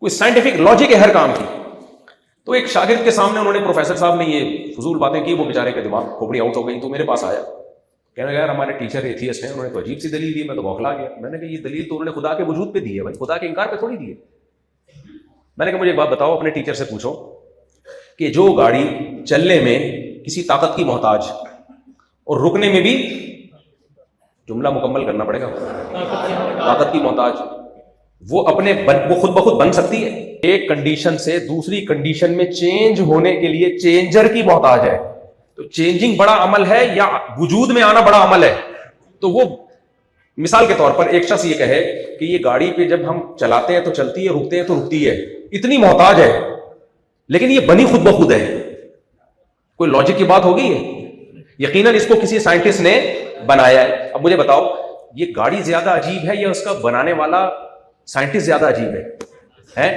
کوئی سائنٹیفک لاجک ہے ہر کام کی۔ تو ایک شاگرد کے سامنے انہوں نے، پروفیسر صاحب نے یہ فضول باتیں کی، وہ بیچارے کے دماغ کھوپڑی آؤٹ ہو گئی، تو میرے پاس آیا، کہنے لگا یار ہمارے ٹیچر ایتھیسٹ ہیں، انہوں نے تو عجیب سی دلیل دی، میں تو بوکھلا گیا۔ میں نے کہا یہ دلیل تو انہوں نے خدا کے وجود پہ دی ہے بھائی، خدا کے انکار پہ تھوڑی دی ہے۔ میں نے کہا مجھے ایک بات بتاؤ، اپنے ٹیچر سے پوچھو کہ جو گاڑی چلنے میں کسی طاقت کی محتاج اور رکنے میں بھی، جملہ مکمل کرنا پڑے گا، طاقت کی محتاج، وہ خود بخود بن سکتی ہے؟ ایک کنڈیشن سے دوسری کنڈیشن میں چینج ہونے کے لیے چینجر کی محتاج ہے۔ تو چینجنگ بڑا عمل ہے یا وجود میں آنا بڑا عمل ہے؟ تو وہ مثال کے طور پر ایک شخص یہ کہے کہ یہ گاڑی پہ جب ہم چلاتے ہیں تو چلتی ہے, رکتے ہیں تو رکتی ہے, اتنی محتاج ہے, لیکن یہ بنی خود بخود ہے. کوئی لاجک کی بات ہوگی ہے؟ یقیناً اس کو کسی سائنٹسٹ نے بنایا ہے. اب مجھے بتاؤ, یہ گاڑی زیادہ عجیب ہے یا اس کا بنانے والا سائنٹسٹ زیادہ عجیب ہے؟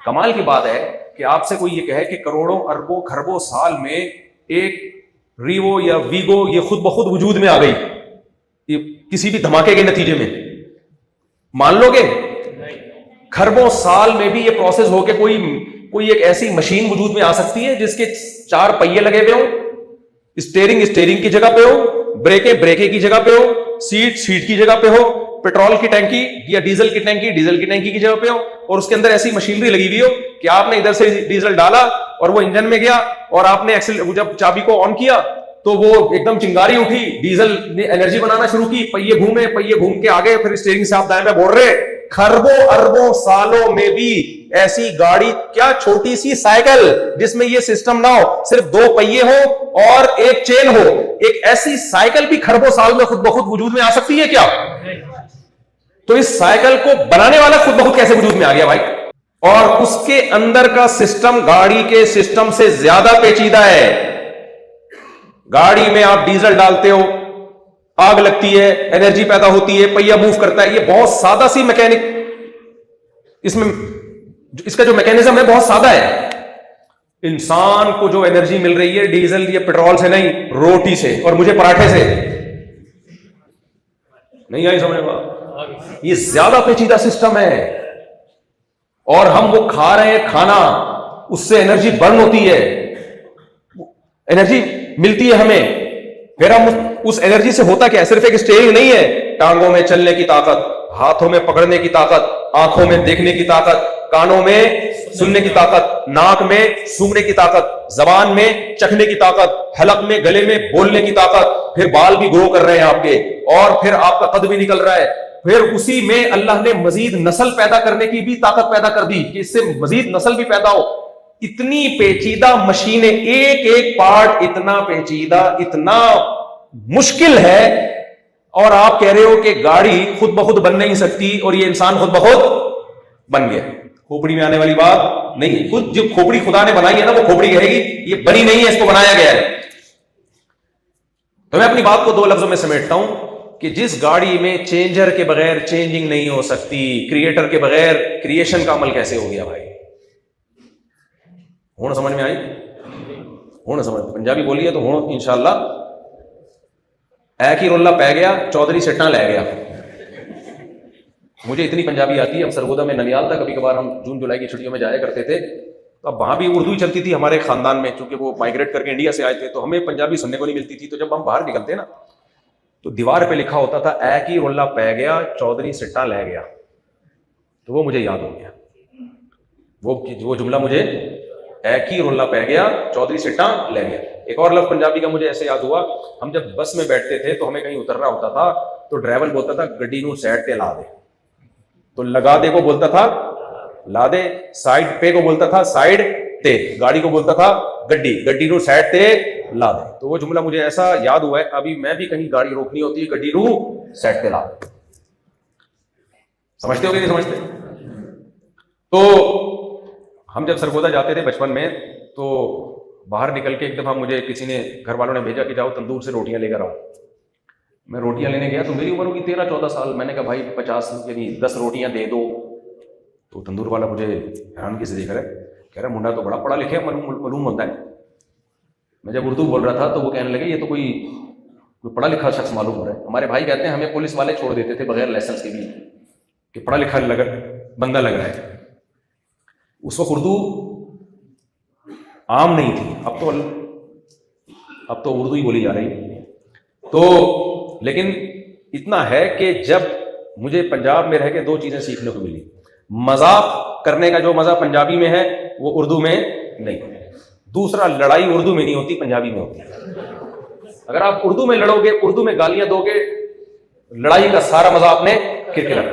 کمال کی بات ہے کہ آپ سے کوئی یہ کہے کہ کروڑوں اربوں کھربوں سال میں ایک ریوو یا ویگو یہ خود بخود وجود میں آ گئی, یہ کسی بھی دھماکے کے نتیجے میں, مان لو گے؟ کھربوں سال میں بھی یہ پروسیس ہو کے کوئی ایک ایسی مشین وجود میں آ سکتی ہے جس کے 4 پہیے لگے ہوئے ہوں, اسٹیئرنگ کی جگہ پہ ہو, بریکیں کی جگہ پہ ہو, سیٹ کی جگہ پہ ہو, پیٹرول کی ٹینکی یا ڈیزل کی ٹینکی کی جگہ پہ ہو, اور اس کے اندر ایسی مشینری لگی ہوئی ہو کہ آپ نے ادھر سے ڈیزل ڈالا اور وہ انجن میں گیا, اور آپ نے جب چابی کو آن کیا تو وہ ایک دم چنگاری اٹھی, ڈیزل نے انرجی بنانا شروع کی, پہیے گھوم کے آگے, پھر اسٹیئرنگ سے آپ دائیں بائیں بڑھ رہے. کھربوں اربوں سالوں میں بھی ایسی گاڑی, کیا چھوٹی سی سائیکل جس میں یہ سسٹم نہ ہو, صرف 2 پہیے ہو اور ایک چین ہو, ایک ایسی سائیکل بھی کھربوں سال میں خود بخود وجود میں آ سکتی ہے کیا؟ تو اس سائیکل کو بنانے والا خود بخود کیسے وجود میں آ گیا بھائی؟ اور اس کے اندر کا سسٹم گاڑی کے سسٹم سے زیادہ پیچیدہ ہے. گاڑی میں آپ ڈیزل ڈالتے ہو, آگ لگتی ہے, انرجی پیدا ہوتی ہے, پہیا موو کرتا ہے, یہ بہت سادہ سی میکینک, اس کا جو میکینزم ہے بہت سادہ ہے. انسان کو جو انرجی مل رہی ہے ڈیزل یا پیٹرول سے نہیں, روٹی سے, اور مجھے پراٹھے سے. نہیں آئی سمجھ میں؟ یہ زیادہ پیچیدہ سسٹم ہے, اور ہم وہ کھا رہے ہیں کھانا, اس سے انرجی برن ہوتی ہے, انرجی ملتی ہے ہمیں, پھر ہم اس انرجی سے ہوتا کیا ہے؟ صرف ایک اسٹیئرنگ نہیں ہے, ٹانگوں میں چلنے کی طاقت, ہاتھوں میں پکڑنے کی طاقت, آنکھوں میں دیکھنے کی طاقت, کانوں میں سننے کی طاقت, ناک میں سونگنے کی طاقت, زبان میں چکھنے کی طاقت, حلق میں گلے میں بولنے کی طاقت, پھر بال بھی گرو کر رہے ہیں آپ کے, اور پھر آپ کا قد بھی نکل رہا ہے, پھر اسی میں اللہ نے مزید نسل پیدا کرنے کی بھی طاقت پیدا کر دی کہ اس سے مزید نسل بھی پیدا ہو. اتنی پیچیدہ مشینیں, ایک پارٹ اتنا پیچیدہ, اتنا مشکل ہے, اور آپ کہہ رہے ہو کہ گاڑی خود بخود بن نہیں سکتی اور یہ انسان خود بخود بن گیا. کھوپڑی میں آنے والی بات نہیں. خود جو کھوپڑی خدا نے بنائی ہے نا, وہ کھوپڑی کہے گی یہ بنی نہیں ہے, اس کو بنایا گیا ہے. تو میں اپنی بات کو 2 لفظوں میں سمیٹتا ہوں کہ جس گاڑی میں چینجر کے بغیر چینجنگ نہیں ہو سکتی, کریٹر کے بغیر کریشن کا عمل کیسے ہو گیا بھائی؟ ہونا سمجھ میں آئی؟ ہونا سمجھ, پنجابی بولیے تو ہوں انشاءاللہ. ایک ہی رولہ پہ گیا, چودھری سٹنا لے گیا. مجھے اتنی پنجابی آتی ہے. اب سرگودا میں ننیال تھا, کبھی کبھار ہم جون جولائی کی چھٹیوں میں جایا کرتے تھے, تو اب وہاں بھی اردو ہی چلتی تھی ہمارے خاندان میں, چونکہ وہ مائگریٹ کر کے انڈیا سے آئے تھے, تو ہمیں پنجابی سننے کو نہیں ملتی تھی. تو جب ہم باہر نکلتے نا, تو دیوار پہ لکھا ہوتا تھا ایک ہی رولہ پہ گیا, چودھری سٹنا لے گیا. تو وہ مجھے یاد ہو گیا, وہ جملہ مجھے, ایک ہی رولہ پہ گیا, چودھری سٹنا لے گیا. ایک اور لفظ پنجابی کا مجھے ایسے یاد ہوا, ہم جب بس میں بیٹھتے تھے تو ہمیں کہیں اترنا ہوتا تھا, تو ڈرائیور بولتا تھا گڈی نو سائڈ تے لا دے, تو لگا دے کو بولتا تھا لا دے, سائڈ پہ کو بولتا تھا سائڈ تے, گاڑی کو بولتا تھا گڈی نو سائڈ تے لا دے. تو وہ جملہ مجھے ایسا یاد ہوا ہے, ابھی میں بھی کہیں گاڑی روکنی ہوتی ہے, گڈی نو سائڈ تے لا دے. سمجھتے ہو کہ نہیں سمجھتے؟ تو ہم جب سرگودا جاتے تھے بچپن میں, تو باہر نکل کے ایک دفعہ مجھے کسی نے, گھر والوں نے بھیجا کہ جاؤ تندور سے روٹیاں لے کر آؤ. میں روٹیاں لینے گیا تو میری عمر ہوگی 13-14 سال. میں نے کہا بھائی 50 یعنی 10 روٹیاں دے دو. تو تندور والا مجھے حیرانگی سے دیکھ رہا ہے, کہہ رہا منڈا تو بڑا پڑھا لکھا معلوم ہوتا ہے. میں جب اردو بول رہا تھا تو وہ کہنے لگے یہ تو کوئی پڑھا لکھا شخص معلوم ہو رہا ہے. ہمارے بھائی کہتے ہیں ہمیں پولیس والے چھوڑ دیتے تھے بغیر لائسنس کے بھی, کہ پڑھا لکھا بندہ لگ رہا ہے. اس وقت اردو عام نہیں تھی, اب تو اردو ہی بولی جا رہی ہے. تو لیکن اتنا ہے کہ جب مجھے پنجاب میں رہ کے 2 چیزیں سیکھنے کو ملی. مذاق کرنے کا جو مزہ پنجابی میں ہے وہ اردو میں نہیں. دوسرا, لڑائی اردو میں نہیں ہوتی, پنجابی میں ہوتی ہے. اگر آپ اردو میں لڑو گے, اردو میں گالیاں دو گے, لڑائی کا سارا مزہ آپ نے کرکرا.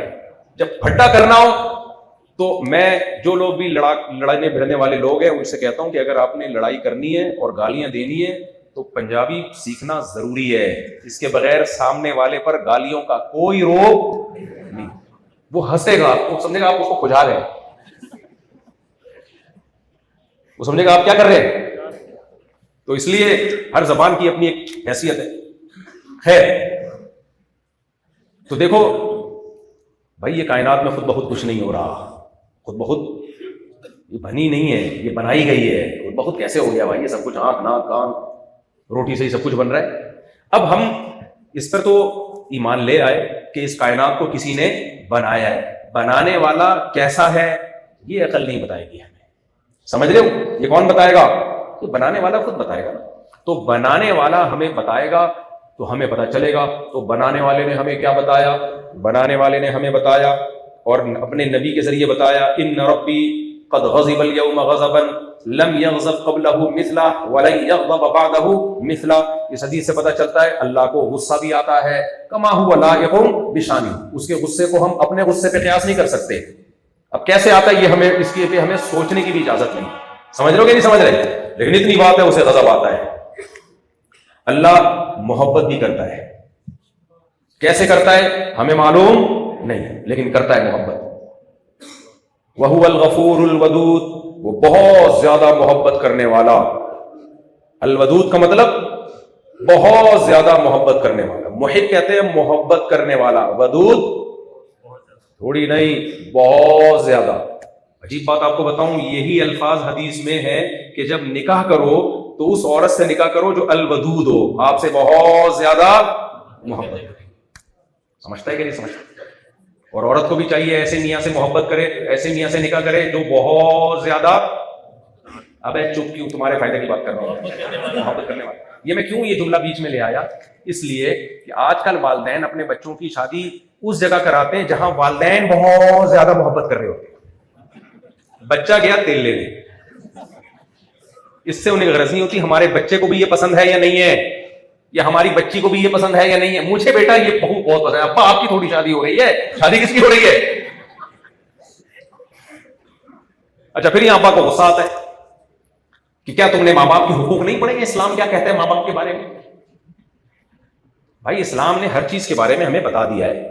جب پھٹا کرنا ہو تو میں جو لوگ بھی لڑائی میں بھڑنے والے لوگ ہیں ان سے کہتا ہوں کہ اگر آپ نے لڑائی کرنی ہے اور گالیاں دینی ہے تو پنجابی سیکھنا ضروری ہے. اس کے بغیر سامنے والے پر گالیوں کا کوئی روک نہیں. وہ ہنسے گا, آپ کو سمجھے گا آپ اس کو کھجا رہے ہیں, وہ سمجھے گا آپ کیا کر رہے ہیں. تو اس لیے ہر زبان کی اپنی ایک حیثیت ہے. خیر, تو دیکھو بھائی یہ کائنات میں خود بخود کچھ نہیں ہو رہا. خود بخود یہ بنی نہیں ہے, یہ بنائی گئی ہے. خود بخود کیسے ہو گیا بھائی یہ سب کچھ؟ آنکھ ناک کان روٹی سے ہی سب کچھ بن رہا ہے. اب ہم اس پر تو ایمان لے آئے کہ اس کائنات کو کسی نے بنایا ہے. بنانے والا کیسا ہے یہ عقل نہیں بتائے گی ہمیں. سمجھ رہے ہو؟ یہ کون بتائے گا؟ تو بنانے والا خود بتائے گا. تو بنانے والا ہمیں بتائے گا تو ہمیں پتہ چلے گا. تو بنانے والے نے ہمیں کیا بتایا؟ بنانے والے نے ہمیں بتایا اور اپنے نبی کے ذریعے بتایا, ان ربی قد غضب اليوم غضبا لم يغضب قبله مثله ولن يغضب بعده مثله. اس حدیث سے پتہ چلتا ہے اللہ کو غصہ بھی آتا ہے, کما هو لائق بشانی. اس کے غصے کو ہم اپنے غصے پہ قیاس نہیں کر سکتے. اب کیسے آتا ہے یہ ہمیں, اس کے پہ ہمیں سوچنے کی بھی اجازت نہیں. سمجھ رہے ہو کہ نہیں سمجھ رہے؟ لیکن اتنی بات ہے اسے غضب آتا ہے. اللہ محبت بھی کرتا ہے. کیسے کرتا ہے ہمیں معلوم نہیں, لیکن کرتا ہے محبت. وَهُوَ الْغَفُورُ الْوَدُودُ, وہ بہت زیادہ محبت کرنے والا. الودود کا مطلب بہت زیادہ محبت کرنے والا. محب کہتے ہیں محبت کرنے والا, ودود تھوڑی نہیں بہت زیادہ. عجیب بات آپ کو بتاؤں, یہی الفاظ حدیث میں ہے کہ جب نکاح کرو تو اس عورت سے نکاح کرو جو الودود ہو, آپ سے بہت زیادہ محبت کرے. سمجھتا ہے کہ نہیں سمجھتا؟ اور عورت کو بھی چاہیے ایسے میاں سے محبت کرے, ایسے میاں سے نکاح کرے جو بہت زیادہ, اب چپ کیوں, تمہارے فائدے کی بات کر رہا ہوں, محبت کرنے والا. یہ میں کیوں یہ جملہ بیچ میں لے آیا؟ اس لیے کہ آج کل والدین اپنے بچوں کی شادی اس جگہ کراتے ہیں جہاں والدین بہت زیادہ محبت کر رہے ہوتے ہیں. بچہ گیا تیل لینے, اس سے انہیں غرض نہیں ہوتی ہمارے بچے کو بھی یہ پسند ہے یا نہیں ہے, یا ہماری بچی کو بھی یہ پسند ہے یا نہیں ہے. مجھے بیٹا یہ بہو بہت پسند ہے. ابا آپ کی تھوڑی شادی ہو رہی ہے, شادی کس کی ہو رہی ہے؟ اچھا پھر یہاں ابا کو غصہ آتا ہے کہ کیا تم نے ماں باپ کے حقوق نہیں پڑھے؟ اسلام کیا کہتا ہے ماں باپ کے بارے میں؟ بھائی اسلام نے ہر چیز کے بارے میں ہمیں بتا دیا ہے.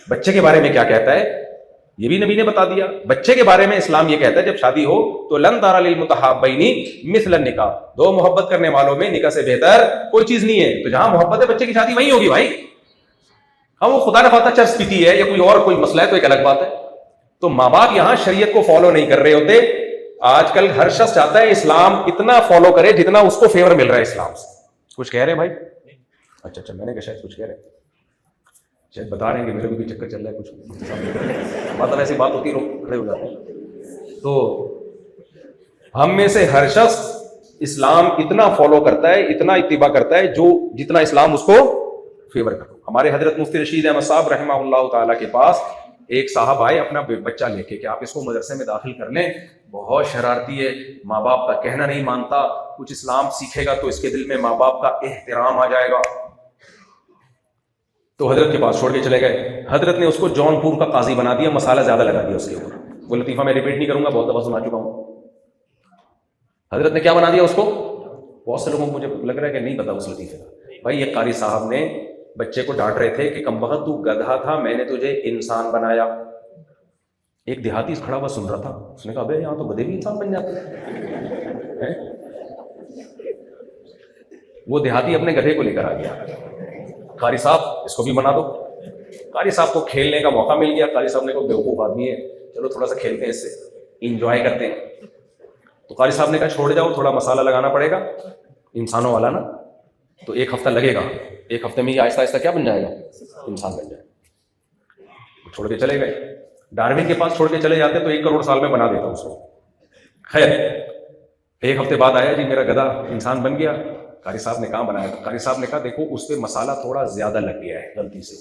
بچے کے بارے میں کیا کہتا ہے یہ بھی نبی نے بتا دیا. بچے کے بارے میں اسلام یہ کہتا ہے جب شادی ہو تو لن تارا للمتحابین مثل النکاح, دو محبت کرنے والوں میں نکاح سے بہتر کوئی چیز نہیں ہے. تو جہاں محبت ہے بچے کی شادی وہیں ہوگی بھائی. ہاں وہ خدا نہ خواستہ چرس پیتی ہے یا کوئی اور کوئی مسئلہ ہے تو ایک الگ بات ہے. تو ماں باپ یہاں شریعت کو فالو نہیں کر رہے ہوتے. آج کل ہر شخص چاہتا ہے اسلام اتنا فالو کرے جتنا اس کو فیور مل رہا ہے اسلام سے. کچھ کہہ رہے ہیں بھائی؟ اچھا میں نے کہا شاید کچھ کہہ رہے ہیں, شاید بتا رہے ہیں کہ میرے بھی چکر چل رہا ہے کچھ مطلب ایسی بات ہوتی ہے لوگ کھڑے ہو جاتے ہیں. تو ہم میں سے ہر شخص اسلام اتنا فالو کرتا ہے, اتنا اتباع کرتا ہے جو جتنا اسلام اس کو فیور کرو. ہمارے حضرت مفتی رشید احمد صاحب رحمہ اللہ تعالیٰ کے پاس ایک صاحب آئے اپنا بچہ لے کے کہ آپ اس کو مدرسے میں داخل کر لیں, بہت شرارتی ہے, ماں باپ کا کہنا نہیں مانتا, کچھ اسلام سیکھے گا تو اس کے دل میں ماں باپ کا احترام آ جائے گا. تو حضرت کے پاس چھوڑ کے چلے گئے. حضرت نے اس کو جون پور کا قاضی بنا دیا, مسالہ زیادہ لگا دیا اس کے اوپر. وہ لطیفہ میں ریپیٹ نہیں کروں گا, بہت دفعہ سنا چکا ہوں. حضرت نے کیا بنا دیا اس کو؟ بہت سے لوگوں کو مجھے لگ رہا ہے کہ نہیں پتا اس لطیفے کا. بھائی یہ قاری صاحب نے بچے کو ڈانٹ رہے تھے کہ کمبخت تو گدھا تھا, میں نے تجھے انسان بنایا. ایک دیہاتی کھڑا ہوا سن رہا تھا, اس نے کہا ابے یہاں تو گدھے بھی انسان بن جاتے ہیں. وہ دیہاتی اپنے گدھے کو لے کر آ گیا, قاری صاحب اس کو بھی بنا دو. قاری صاحب کو کھیلنے کا موقع مل گیا. قاری صاحب نے کہا بیوقوف آدمی ہے, چلو تھوڑا سا کھیلتے ہیں, اس سے انجوائے کرتے ہیں. تو قاری صاحب نے کہا چھوڑ جاؤ, تھوڑا مسالہ لگانا پڑے گا انسانوں والا نا, تو 1 ہفتہ لگے گا. 1 ہفتے میں یہ آہستہ آہستہ کیا بن جائے گا؟ انسان بن جائے گا. چھوڑ کے چلے گئے. ڈاروین کے پاس چھوڑ کے چلے جاتے تو 1 کروڑ سال میں بنا دیتا اس کو. خیر 1 ہفتے بعد آیا, جی میرا گدھا انسان بن گیا. قاری صاحب نے کہاں بنایا؟ تو قاری صاحب نے کہا دیکھو اس پہ مسالہ تھوڑا زیادہ لگ گیا ہے غلطی سے,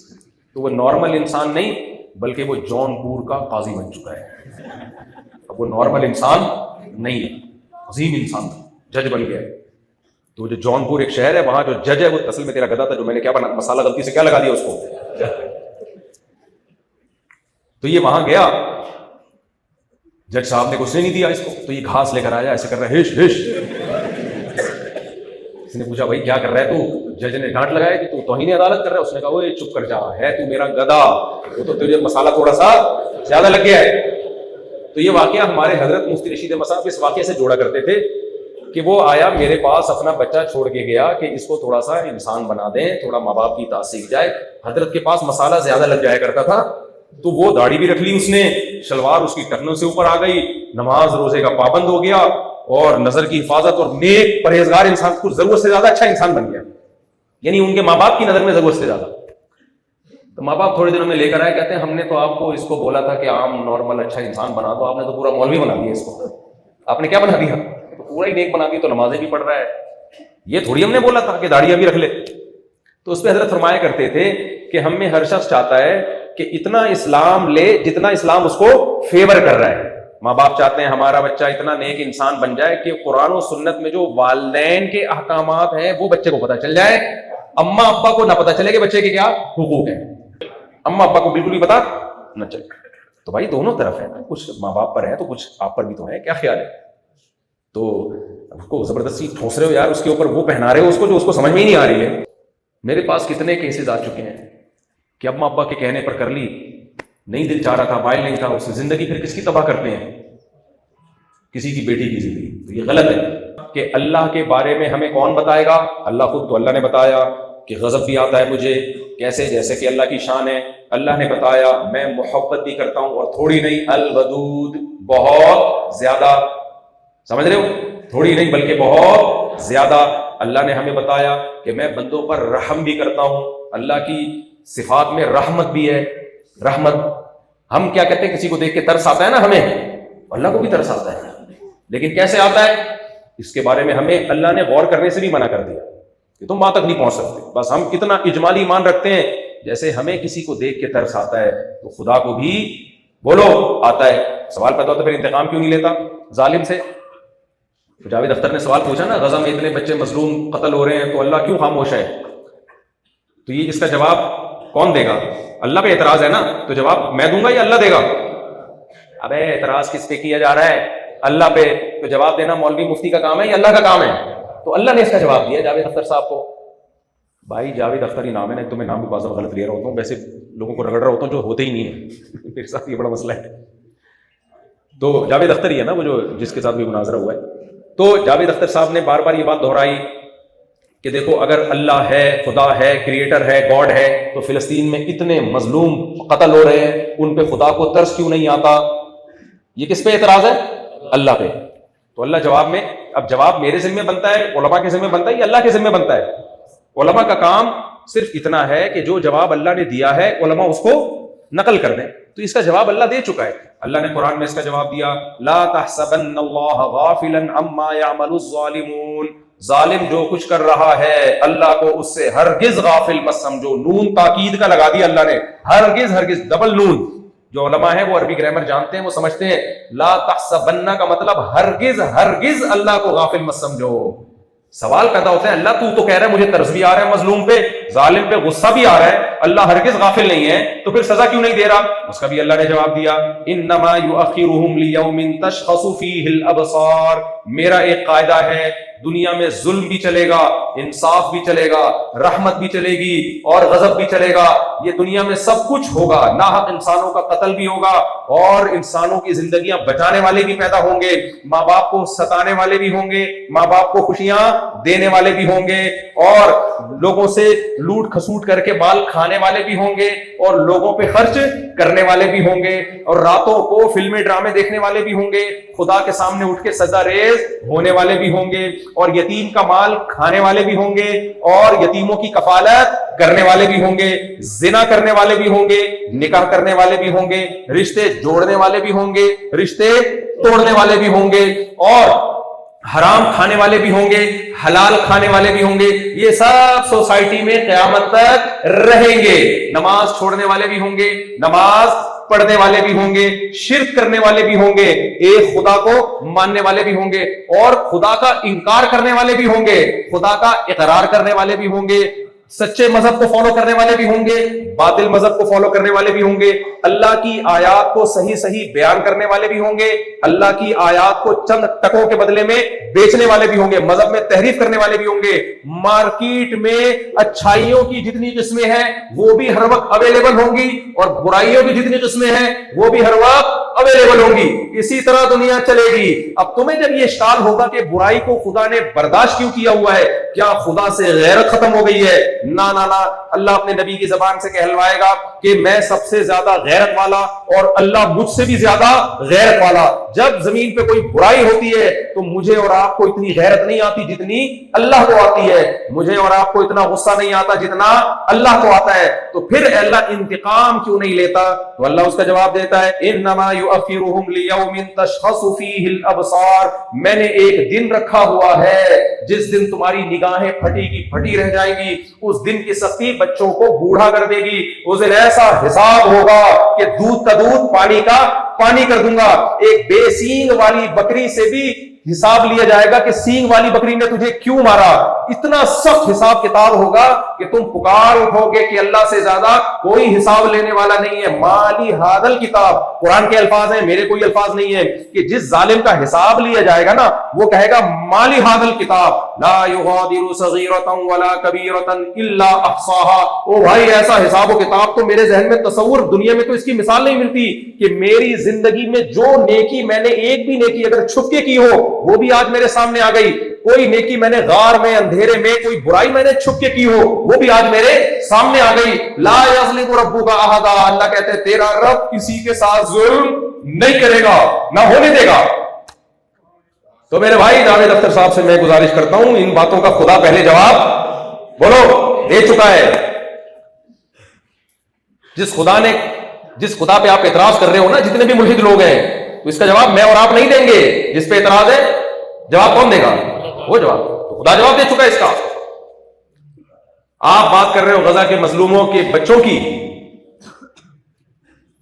تو وہ نارمل انسان نہیں بلکہ وہ جون پور کا قاضی بن چکا ہے. اب وہ نارمل انسان نہیں ہے, عظیم انسان تھا, جج بن گیا ہے. تو جو جون پور ایک شہر ہے, وہاں جو جج ہے وہ اصل میں تیرا گدھا تھا جو میں نے کیا بنا, مسالہ غلطی سے کیا لگا دیا اس کو. تو یہ وہاں گیا, جج صاحب نے کچھ نہیں دیا اس کو, تو یہ گھاس لے کر آیا, ایسے کر رہا ہے ہش ہش. اس نے پوچھا بھائی کیا کر رہا ہے تو؟ جج نے ڈانٹ لگایا کہ تو توہین عدالت کر رہا ہے. اس نے کہا اوے چپ کر جا, ہے تو میرا گدا, وہ تو تجھے مسالہ تھوڑا سا زیادہ لگ گیا ہے. تو یہ واقعہ ہمارے حضرت مفتی رشید احمد صاحب اس واقعے سے جوڑا کرتے تھے کہ وہ آیا میرے پاس اپنا بچہ چھوڑ کے گیا کہ اس کو تھوڑا سا انسان بنا دیں, تھوڑا ماں باپ کی اطاعت سیکھ جائے. حضرت کے پاس مسالہ زیادہ لگ جایا کرتا تھا تو وہ داڑھی بھی رکھ لی اس نے, شلوار اس کی ٹکنوں سے اوپر آ گئی, نماز روزے کا پابند ہو گیا اور نظر کی حفاظت اور نیک پرہیزگار انسان کو ضرورت سے زیادہ اچھا انسان بن گیا, یعنی ان کے ماں باپ کی نظر میں ضرورت سے زیادہ. تو ماں باپ تھوڑے دنوں میں لے کر آئے, کہتے ہیں ہم نے تو آپ کو اس کو بولا تھا کہ عام نارمل اچھا انسان بنا دو, آپ نے تو پورا مولوی بنا دیا اس کو. آپ نے کیا بنا دیا؟ تو پورا ہی نیک بنا دیا, تو نمازیں بھی پڑھ رہا ہے. یہ تھوڑی ہم نے بولا تھا کہ داڑیاں بھی رکھ لے. تو اس پہ حضرت فرمایا کرتے تھے کہ ہم میں ہر شخص چاہتا ہے کہ اتنا اسلام لے جتنا اسلام اس کو فیور کر رہا ہے. ماں باپ چاہتے ہیں ہمارا بچہ اتنا نیک انسان بن جائے کہ قرآن و سنت میں جو والدین کے احکامات ہیں وہ بچے کو پتہ چل جائے, اماں ابا کو نہ پتہ چلے کہ بچے کے کیا حقوق ہیں, اماں ابا کو بالکل بھی پتہ نہ چلے. تو بھائی دونوں طرف ہے نا, کچھ ماں باپ پر ہے تو کچھ آپ پر بھی تو ہے. کیا خیال ہے؟ تو اس کو زبردستی ٹھوس رہے ہو یار, اس کے اوپر وہ پہنا رہے ہو اس کو جو اس کو سمجھ میں ہی نہیں آ رہی ہے. میرے پاس کتنے کیسز آ چکے ہیں کہ اماں ابا کے کہنے پر کر لی, نہیں دل چاہ رہا تھا, بائل نہیں تھا, اس زندگی پھر کس کی تباہ کرتے ہیں؟ کسی کی بیٹی کی زندگی. تو یہ غلط ہے کہ اللہ کے بارے میں ہمیں کون بتائے گا؟ اللہ خود. تو اللہ نے بتایا کہ غضب بھی آتا ہے مجھے, کیسے؟ جیسے کہ اللہ کی شان ہے. اللہ نے بتایا میں محبت بھی کرتا ہوں, اور تھوڑی نہیں, الودود, بہت زیادہ. سمجھ رہے ہو؟ تھوڑی نہیں بلکہ بہت زیادہ. اللہ نے ہمیں بتایا کہ میں بندوں پر رحم بھی کرتا ہوں. اللہ کی صفات میں رحمت بھی ہے. رحمت, ہم کیا کہتے ہیں, کسی کو دیکھ کے ترس آتا ہے نا ہمیں, اللہ کو بھی ترس آتا ہے, لیکن کیسے آتا ہے اس کے بارے میں ہمیں اللہ نے غور کرنے سے بھی منع کر دیا کہ تم وہاں تک نہیں پہنچ سکتے. بس ہم کتنا اجمالی ایمان رکھتے ہیں, جیسے ہمیں کسی کو دیکھ کے ترس آتا ہے تو خدا کو بھی بولو آتا ہے. سوال پیدا ہوتا ہے پھر انتقام کیوں نہیں لیتا ظالم سے؟ جاوید اختر نے سوال پوچھا نا, غزہ میں اتنے بچے مظلوم قتل ہو رہے ہیں تو اللہ کیوں خاموش ہے؟ تو یہ اس کا جواب کون دے گا؟ اللہ پہ اعتراض ہے نا, تو جواب میں دوں گا یا اللہ دے گا؟ ابے اعتراض کس پہ کیا جا رہا ہے؟ اللہ پہ. تو جواب دینا مولوی مفتی کا کام ہے یا اللہ کا کام ہے؟ تو اللہ نے اس کا جواب دیا جاوید اختر صاحب کو. بھائی جاوید اختر ہی نام ہے نا, تو میں نام بھی بعض غلط لے رہا ہوتا ہوں, ویسے لوگوں کو رگڑ رہا ہوتا ہوں جو ہوتے ہی نہیں ہیں. میرے ساتھ یہ بڑا مسئلہ ہے. تو جاوید اختر ہی ہے نا وہ جو جس کے ساتھ بھی مناظرہ ہوا ہے. تو جاوید اختر صاحب نے بار بار یہ بات دہرائی کہ دیکھو اگر اللہ ہے, خدا ہے, کریٹر ہے, گاڈ ہے, تو فلسطین میں اتنے مظلوم قتل ہو رہے ہیں, ان پہ خدا کو ترس کیوں نہیں آتا؟ یہ کس پہ اعتراض ہے؟ اللہ پہ. تو اللہ جواب میں, اب جواب میرے ذمہ بنتا ہے, علماء کے ذمہ بنتا ہے, یا اللہ کے ذمہ بنتا ہے؟ علماء کا کام صرف اتنا ہے کہ جو جواب اللہ نے دیا ہے علماء اس کو نقل کر دیں. تو اس کا جواب اللہ دے چکا ہے. اللہ نے قرآن میں اس کا جواب دیا, لا تحسبن اللہ غافلا عما يعمل الظالمون, ظالم جو کچھ کر رہا ہے اللہ کو اس سے ہرگز غافل مت سمجھو. نون تاکید کا لگا دیا اللہ نے, ہرگز ہرگز, ڈبل نون. جو علماء ہیں وہ عربی گرامر جانتے ہیں, وہ سمجھتے ہیں لا تحسبن کا مطلب ہرگز ہرگز اللہ کو غافل مت سمجھو. سوال پیدا ہوتا ہے اللہ تو کہہ رہا ہے مجھے ترس بھی آ رہا ہے مظلوم پہ, ظالم پہ غصہ بھی آ رہا ہے, اللہ ہرگز غافل نہیں ہے, تو پھر سزا کیوں نہیں دے رہا؟ اس کا بھی اللہ نے جواب دیا, انما یؤخرهم لیوم تشخص فیہ الابصار. میرا ایک قاعدہ ہے, دنیا میں ظلم بھی چلے گا, انصاف بھی چلے گا, رحمت بھی چلے گی, اور غضب بھی چلے گا. یہ دنیا میں سب کچھ ہوگا. ناحق انسانوں کا قتل بھی ہوگا, اور انسانوں کی زندگیاں بچانے والے بھی پیدا ہوں گے, ماں باپ کو ستانے والے بھی ہوں گے, ماں باپ کو خوشیاں دینے والے بھی ہوں گے, اور لوگوں سے لوٹ کھسوٹ کر کے بال کھانے والے بھی ہوں گے, اور لوگوں پہ خرچ کرنے والے بھی ہوں گے, اور راتوں کو فلمیں ڈرامے دیکھنے والے بھی ہوں گے, خدا کے سامنے اٹھ کے سجدہ ریز ہونے والے بھی ہوں گے, اور یتیم کا مال کھانے والے بھی ہوں گے, اور یتیموں کی کفالت کرنے والے بھی ہوں گے, زنا کرنے والے بھی ہوں گے, نکاح کرنے والے بھی ہوں گے, رشتے جوڑنے والے بھی ہوں گے, رشتے توڑنے والے بھی ہوں گے, اور حرام کھانے والے بھی ہوں گے, حلال کھانے والے بھی ہوں گے. یہ سب سوسائٹی میں قیامت تک رہیں گے. نماز چھوڑنے والے بھی ہوں گے, نماز پڑھنے والے بھی ہوں گے, شرک کرنے والے بھی ہوں گے, ایک خدا کو ماننے والے بھی ہوں گے, اور خدا کا انکار کرنے والے بھی ہوں گے, خدا کا اقرار کرنے والے بھی ہوں گے. سچے مذہب کو فالو کرنے والے بھی ہوں گے، باطل مذہب کو فالو کرنے والے بھی ہوں گے، اللہ کی آیات کو صحیح صحیح بیان کرنے والے بھی ہوں گے، اللہ کی آیات کو چند ٹکوں کے بدلے میں بیچنے والے بھی ہوں گے، مذہب میں تحریف کرنے والے بھی ہوں گے۔ مارکیٹ میں اچھائیوں کی جتنی قسمیں ہیں وہ بھی ہر وقت اویلیبل ہوں گی، اور برائیوں کی جتنی قسمیں ہیں وہ بھی ہر وقت اویلیبل ہوں گی۔ اسی طرح دنیا چلے گی۔ اب تمہیں جب یہ اشکال ہوگا کہ برائی کو خدا نے برداشت کیوں کیا ہوا ہے، کیا خدا سے غیرت ختم ہو گئی ہے؟ نہ نہ نہ، اللہ اپنے نبی کی زبان سے کہلوائے گا کہ میں سب سے زیادہ غیرت والا اور اللہ مجھ سے بھی زیادہ غیرت والا۔ جب زمین پہ کوئی برائی ہوتی ہے تو مجھے اور آپ کو اتنی غیرت نہیں آتی جتنی اللہ کو آتی ہے، مجھے اور آپ کو اتنا غصہ نہیں آتا جتنا اللہ کو آتا ہے۔ تو پھر اللہ انتقام کیوں نہیں لیتا؟ تو اللہ اس کا جواب دیتا ہے انما یؤخرهم لیوم تشخص فیہ الابصار، میں نے ایک دن رکھا ہوا ہے جس دن تمہاری نگاہیں پھٹی کی پھٹی رہ جائیں گی، اس دن کی سختی بچوں کو بوڑھا کر دے گی، اس دن ایسا حساب ہوگا کہ دودھ کا دودھ پانی کا پانی کر دوں گا۔ ایک بے سینگ والی بکری سے بھی حساب لیا جائے گا کہ سینگ والی بکری نے تجھے کیوں مارا۔ اتنا سخت حساب کتاب ہوگا کہ تم پکار اٹھو گے کہ اللہ سے زیادہ کوئی حساب لینے والا نہیں ہے۔ مالی حاضل کتاب، قرآن کے الفاظ ہیں، میرے کوئی الفاظ نہیں ہے، کہ جس ظالم کا حساب لیا جائے گا نا وہ کہے گا مالی حاضل کتاب لا یغادر صغیرۃ ولا کبیرۃ الا احصاها۔ او بھائی، ایسا حساب و کتاب تو میرے ذہن میں تصور، دنیا میں تو اس کی مثال نہیں ملتی کہ میری زندگی میں جو نیکی میں نے ایک بھی نیکی اگر چھپ کے کی ہو وہ بھی آج میرے سامنے آ گئی، کوئی نیکی میں نے غار میں اندھیرے میں، کوئی برائی میں نے چھپ کے کی ہو وہ بھی آج میرے سامنے آ گئی۔ لا یظلم ربک احدا، اللہ کہتے ہیں تیرا رب کسی کے ساتھ ظلم نہیں کرے گا، نہ ہونے دے گا۔ تو میرے بھائی جاوید اختر صاحب سے میں گزارش کرتا ہوں، ان باتوں کا خدا پہلے جواب بولو دے چکا ہے۔ جس خدا پہ آپ اعتراض کر رہے ہو نا، جتنے بھی ملحد لوگ ہیں، تو اس کا جواب میں اور آپ نہیں دیں گے۔ جس پہ اعتراض ہے جواب کون دے گا؟ وہ جواب تو خدا جواب دے چکا ہے اس کا۔ آپ بات کر رہے ہو غزہ کے مظلوموں کے بچوں کی،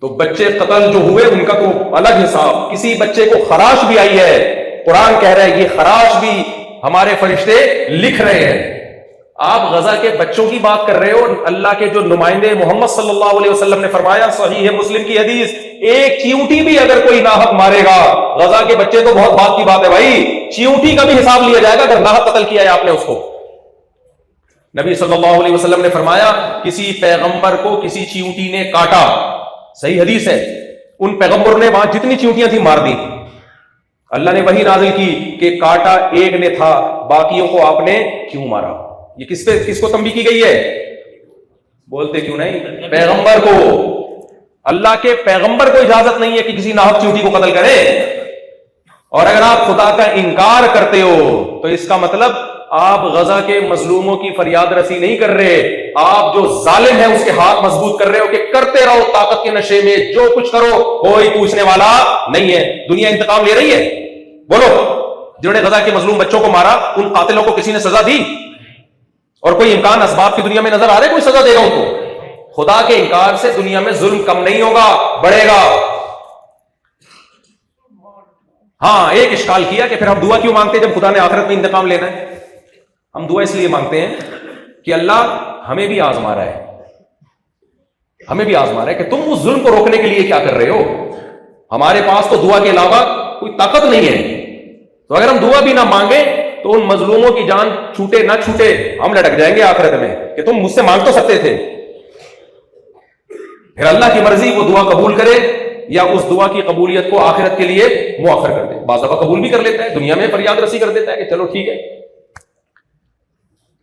تو بچے قتل جو ہوئے ان کا تو الگ حساب، کسی بچے کو خراش بھی آئی ہے، قرآن کہہ رہا ہے یہ خراش بھی ہمارے فرشتے لکھ رہے ہیں۔ آپ غزہ کے بچوں کی بات کر رہے ہو، اللہ کے جو نمائندے محمد صلی اللہ علیہ وسلم نے فرمایا، صحیح ہے مسلم کی حدیث، ایک چیونٹی بھی اگر کوئی ناحق مارے گا، غزہ کے بچے تو بہت بات کی بات ہے بھائی، چیونٹی کا بھی حساب لیا جائے گا اگر ناحق قتل کیا ہے آپ نے اس کو۔ نبی صلی اللہ علیہ وسلم نے فرمایا کسی پیغمبر کو کسی چیونٹی نے کاٹا، صحیح حدیث ہے، ان پیغمبروں نے وہاں جتنی چیونٹیاں تھیں مار دی، اللہ نے وہی نازل کی کہ کاٹا ایک نے تھا، باقیوں کو آپ نے کیوں مارا؟ یہ کس کو تنبیہ کی گئی ہے؟ بولتے کیوں نہیں؟ پیغمبر کو۔ اللہ کے پیغمبر کو اجازت نہیں ہے کہ کسی ناحق چیونٹی کو قتل کرے۔ اور اگر آپ خدا کا انکار کرتے ہو تو اس کا مطلب آپ غزہ کے مظلوموں کی فریاد رسی نہیں کر رہے، آپ جو ظالم ہے اس کے ہاتھ مضبوط کر رہے ہو کہ کرتے رہو طاقت کے نشے میں، جو کچھ کرو کوئی پوچھنے والا نہیں ہے۔ دنیا انتقام لے رہی ہے؟ بولو، جنہوں نے غزہ کے مظلوم بچوں کو مارا ان قاتلوں کو کسی نے سزا دی؟ اور کوئی امکان اسباب کی دنیا میں نظر آ رہے کوئی سزا دے گا ان کو؟ خدا کے انکار سے دنیا میں ظلم کم نہیں ہوگا، بڑھے گا۔ ہاں، ایک اشکال کیا کہ پھر ہم دعا کیوں مانگتے ہیں جب خدا نے آخرت میں انتقام لینا ہے؟ ہم دعا اس لیے مانگتے ہیں کہ اللہ ہمیں بھی آزما رہا ہے، ہمیں بھی آزما رہا ہے کہ تم اس ظلم کو روکنے کے لیے کیا کر رہے ہو۔ ہمارے پاس تو دعا کے علاوہ کوئی طاقت نہیں ہے، تو اگر ہم دعا بھی نہ مانگیں تو ان مظلوموں کی جان چھوٹے نہ چھوٹے ہم لٹک جائیں گے آخرت میں کہ تم مجھ سے مانگ تو سکتے تھے۔ پھر اللہ کی مرضی وہ دعا قبول کرے یا اس دعا کی قبولیت کو آخرت کے لیے مؤخر کر دے۔ بعض دفعہ قبول بھی کر لیتا ہے، دنیا میں فریاد رسی کر دیتا ہے کہ چلو ٹھیک ہے۔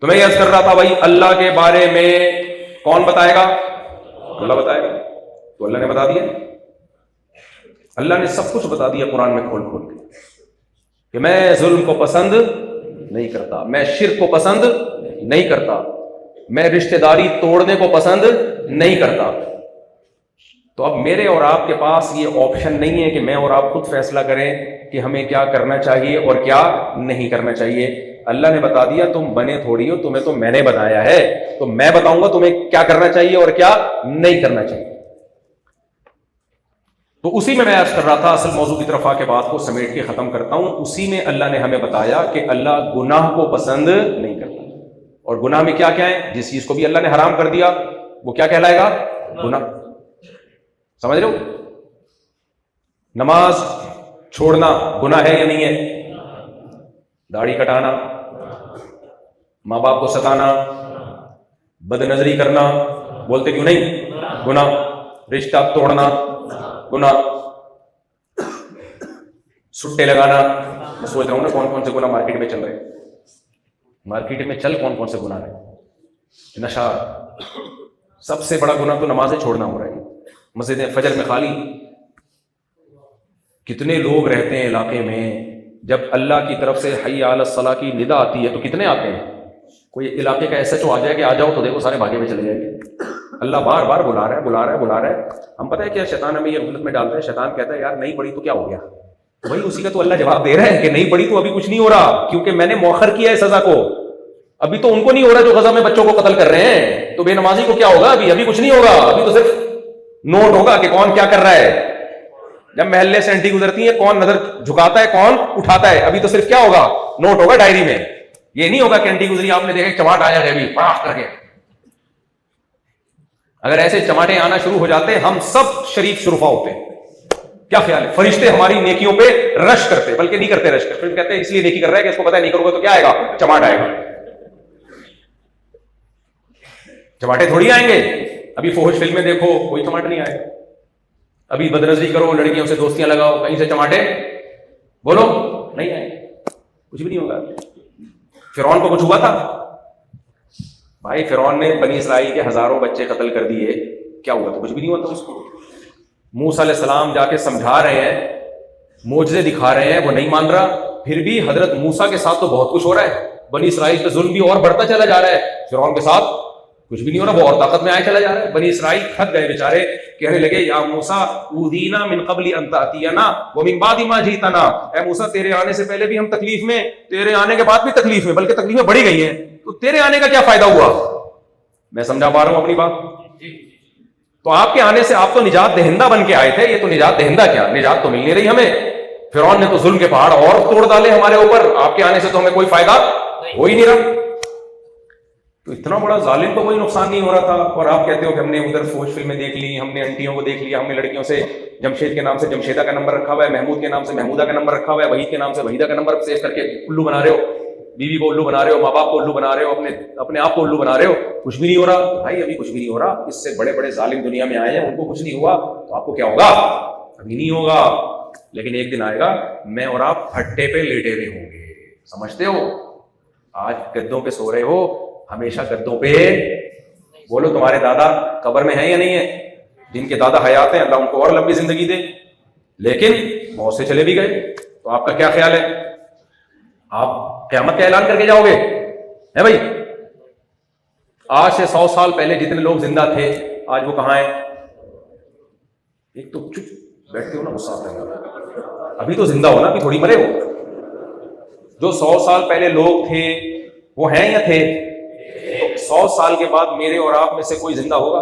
تو میں یہ عرض کر رہا تھا بھائی، اللہ کے بارے میں کون بتائے گا؟ اللہ بتائے گا۔ تو اللہ نے بتا دیا، اللہ نے سب کچھ بتا دیا قرآن میں کھول کھول کے کہ میں ظلم کو پسند نہیں کرتا، میں شرک کو پسند نہیں کرتا، میں رشتہ داری توڑنے کو پسند نہیں کرتا۔ تو اب میرے اور آپ کے پاس یہ آپشن نہیں ہے کہ میں اور آپ خود فیصلہ کریں کہ ہمیں کیا کرنا چاہیے اور کیا نہیں کرنا چاہیے۔ اللہ نے بتا دیا، تم بنے تھوڑی ہو، تمہیں تو میں نے بنایا ہے، تو میں بتاؤں گا تمہیں کیا کرنا چاہیے اور کیا نہیں کرنا چاہیے۔ تو اسی میں عرض کر رہا تھا، اصل موضوع کی طرف آ کے بات کو سمیٹ کے ختم کرتا ہوں۔ اسی میں اللہ نے ہمیں بتایا کہ اللہ گناہ کو پسند نہیں کرتا۔ اور گناہ میں کیا کیا ہے؟ جس چیز کو بھی اللہ نے حرام کر دیا وہ کیا کہلائے گا؟ گناہ. سمجھ رہے ہو؟ نماز چھوڑنا گناہ ہے یا نہیں ہے؟ داڑھی کٹانا، ماں باپ کو ستانا، بد نظری کرنا، بولتے کیوں نہیں؟ گناہ. رشتہ توڑنا گناہ. سٹے لگانا. میں سوچ رہا ہوں نا کون کون سے گناہ مارکیٹ میں چل رہے ہیں. مارکیٹ میں چل کون کون سے گناہ ہیں؟ نشہ. سب سے بڑا گناہ تو نمازیں چھوڑنا ہو رہا ہے. مسجد فجر میں خالی. کتنے لوگ رہتے ہیں علاقے میں، جب اللہ کی طرف سے حی علی الصلاۃ کی ندا آتی ہے تو کتنے آتے ہیں؟ کوئی علاقے کا ایس ایچ او آ جائے کہ آ جاؤ تو دیکھو سارے بھاگے میں چلے جائیں گے. اللہ بار بار بلا رہا ہے بلا رہا ہے بلا رہا ہے. ہم پتہ ہے کیا شیطان ہمیں یہ غلط میں ڈالتا ہے. شیطان کہتا ہے یار نہیں پڑھی تو کیا ہو گیا؟ وہی اسی کا تو اللہ جواب دے رہا ہے کہ نہیں پڑھی تو ابھی کچھ نہیں ہو رہا، کیونکہ میں نے مؤخر کیا ہے سزا کو. ابھی تو ان کو نہیں ہو رہا جو غزہ میں بچوں کو قتل کر رہے ہیں، تو بے نمازی کو کیا ہوگا؟ ابھی کچھ نہیں ہوگا. ابھی تو صرف نوٹ ہوگا کہ کون کیا کر رہا ہے. جب محلے سے انٹی گزرتی ہے کون نظر جھکاتا ہے کون اٹھاتا ہے. ابھی تو صرف کیا ہوگا؟ نوٹ ہوگا ڈائری میں. یہ نہیں ہوگا کہ انٹی گزری آپ نے دیکھا چماٹ آیا ہے ابھی پاک کر کے. اگر ایسے چماٹے آنا شروع ہو جاتے ہم سب شریف شرفا ہوتے. کیا خیال ہے؟ فرشتے ہماری نیکیوں پہ رش کرتے، بلکہ نہیں کرتے رش کرتے. کہتے ہیں اس لیے نیکی کر رہا ہے کہ اس کو پتہ نہیں کرو گے تو کیا آئے گا؟ چماٹ آئے گا. چماٹے تھوڑی آئیں گے. ابھی فوج فلم میں دیکھو کوئی چماٹ نہیں آئے. ابھی بدنظری کرو، لڑکیوں سے دوستیاں لگاؤ، کہیں سے چماٹے بولو نہیں آئے. کچھ بھی نہیں ہوگا. فرعون کو کچھ ہوا تھا؟ بھائی فرعون نے بنی اسرائیل کے ہزاروں بچے قتل کر دیے، کیا ہوا تو کچھ بھی نہیں ہوا تھا اس کو. موسیٰ علیہ السلام جا کے سمجھا رہے ہیں، معجزے دکھا رہے ہیں، وہ نہیں مان رہا. پھر بھی حضرت موسیٰ کے ساتھ تو بہت کچھ ہو رہا ہے. بنی اسرائیل پہ ظلم بھی اور بڑھتا چلا جا رہا ہے. فرعون کے ساتھ کچھ بھی نہیں ہو رہا، وہ اور طاقت میں آئے چلا جا رہا ہے. بنی اسرائیل تھک گئے بیچارے، کہنے لگے یا موسیٰ اوذینا من قبل ان تأتینا ومن بعد ما جئتنا. اے موسیٰ تیرے آنے سے پہلے بھی ہم تکلیف میں، تیرے آنے کے بعد بھی تکلیف میں، بلکہ تکلیفیں بڑھی گئی ہیں. تو تیرے آنے کا کیا فائدہ ہوا؟ میں سمجھا پا رہا ہوں اپنی بات. تو آپ کے آنے سے آپ تو نجات دہندہ بن کے آئے تھے، یہ تو نجات دہندہ کیا، نجات تو مل نہیں رہی ہمیں. فرعون نے تو ظلم کے پہاڑ اور توڑ ڈالے ہمارے اوپر. آپ کے آنے سے تو ہمیں کوئی فائدہ ہو ہی نہیں رہا. تو اتنا بڑا ظالم کو کوئی نقصان نہیں ہو رہا تھا. اور آپ کہتے ہو کہ ہم نے ادھر فوج فلمیں دیکھ لی، ہم نے انٹیوں کو دیکھ لیا، ہم نے لڑکیوں سے جمشید کے نام سے جمشیدہ کا نمبر رکھا ہوا ہے، محمود کے نام سے محمودہ کا نمبر رکھا ہوا ہے، وحید کے نام سے وحیدہ کا نمبر سیو کر کے الو بنا رہے ہو. بیوی کو الو بنا رہے ہو، ماں باپ کو الو بنا رہے ہو، اپنے آپ کو الو بنا رہے ہو. کچھ بھی نہیں ہو رہا بھائی، ابھی کچھ بھی نہیں ہو رہا. اس سے بڑے بڑے ظالم دنیا میں آئے ہیں، ان کو کچھ نہیں ہوا تو آپ کو کیا ہوگا؟ ابھی نہیں ہوگا. لیکن ایک دن آئے گا میں اور آپ پھٹے پہ لیٹے ہوئے ہوں گے. سمجھتے ہو؟ آج گدوں پہ سو رہے ہو، ہمیشہ گدوں پہ. بولو تمہارے دادا قبر میں ہیں یا نہیں ہیں؟ جن کے دادا حیات ہیں اللہ ان کو اور لمبی زندگی دے، لیکن موت سے چلے بھی گئے. تو آپ کا کیا خیال ہے؟ آپ قیامت کا اعلان کر کے جاؤ گے؟ ہے بھائی، آج سے 100 سال پہلے جتنے لوگ زندہ تھے آج وہ کہاں ہیں؟ ایک تو چپ بیٹھتے ہو نا، غصہ آتا ہے. ابھی تو زندہ ہو نا، ابھی تھوڑی مرے ہو. جو 100 سال پہلے لوگ تھے وہ ہیں یا تھے؟ تو 100 سال کے بعد میرے اور آپ میں سے کوئی زندہ ہوگا؟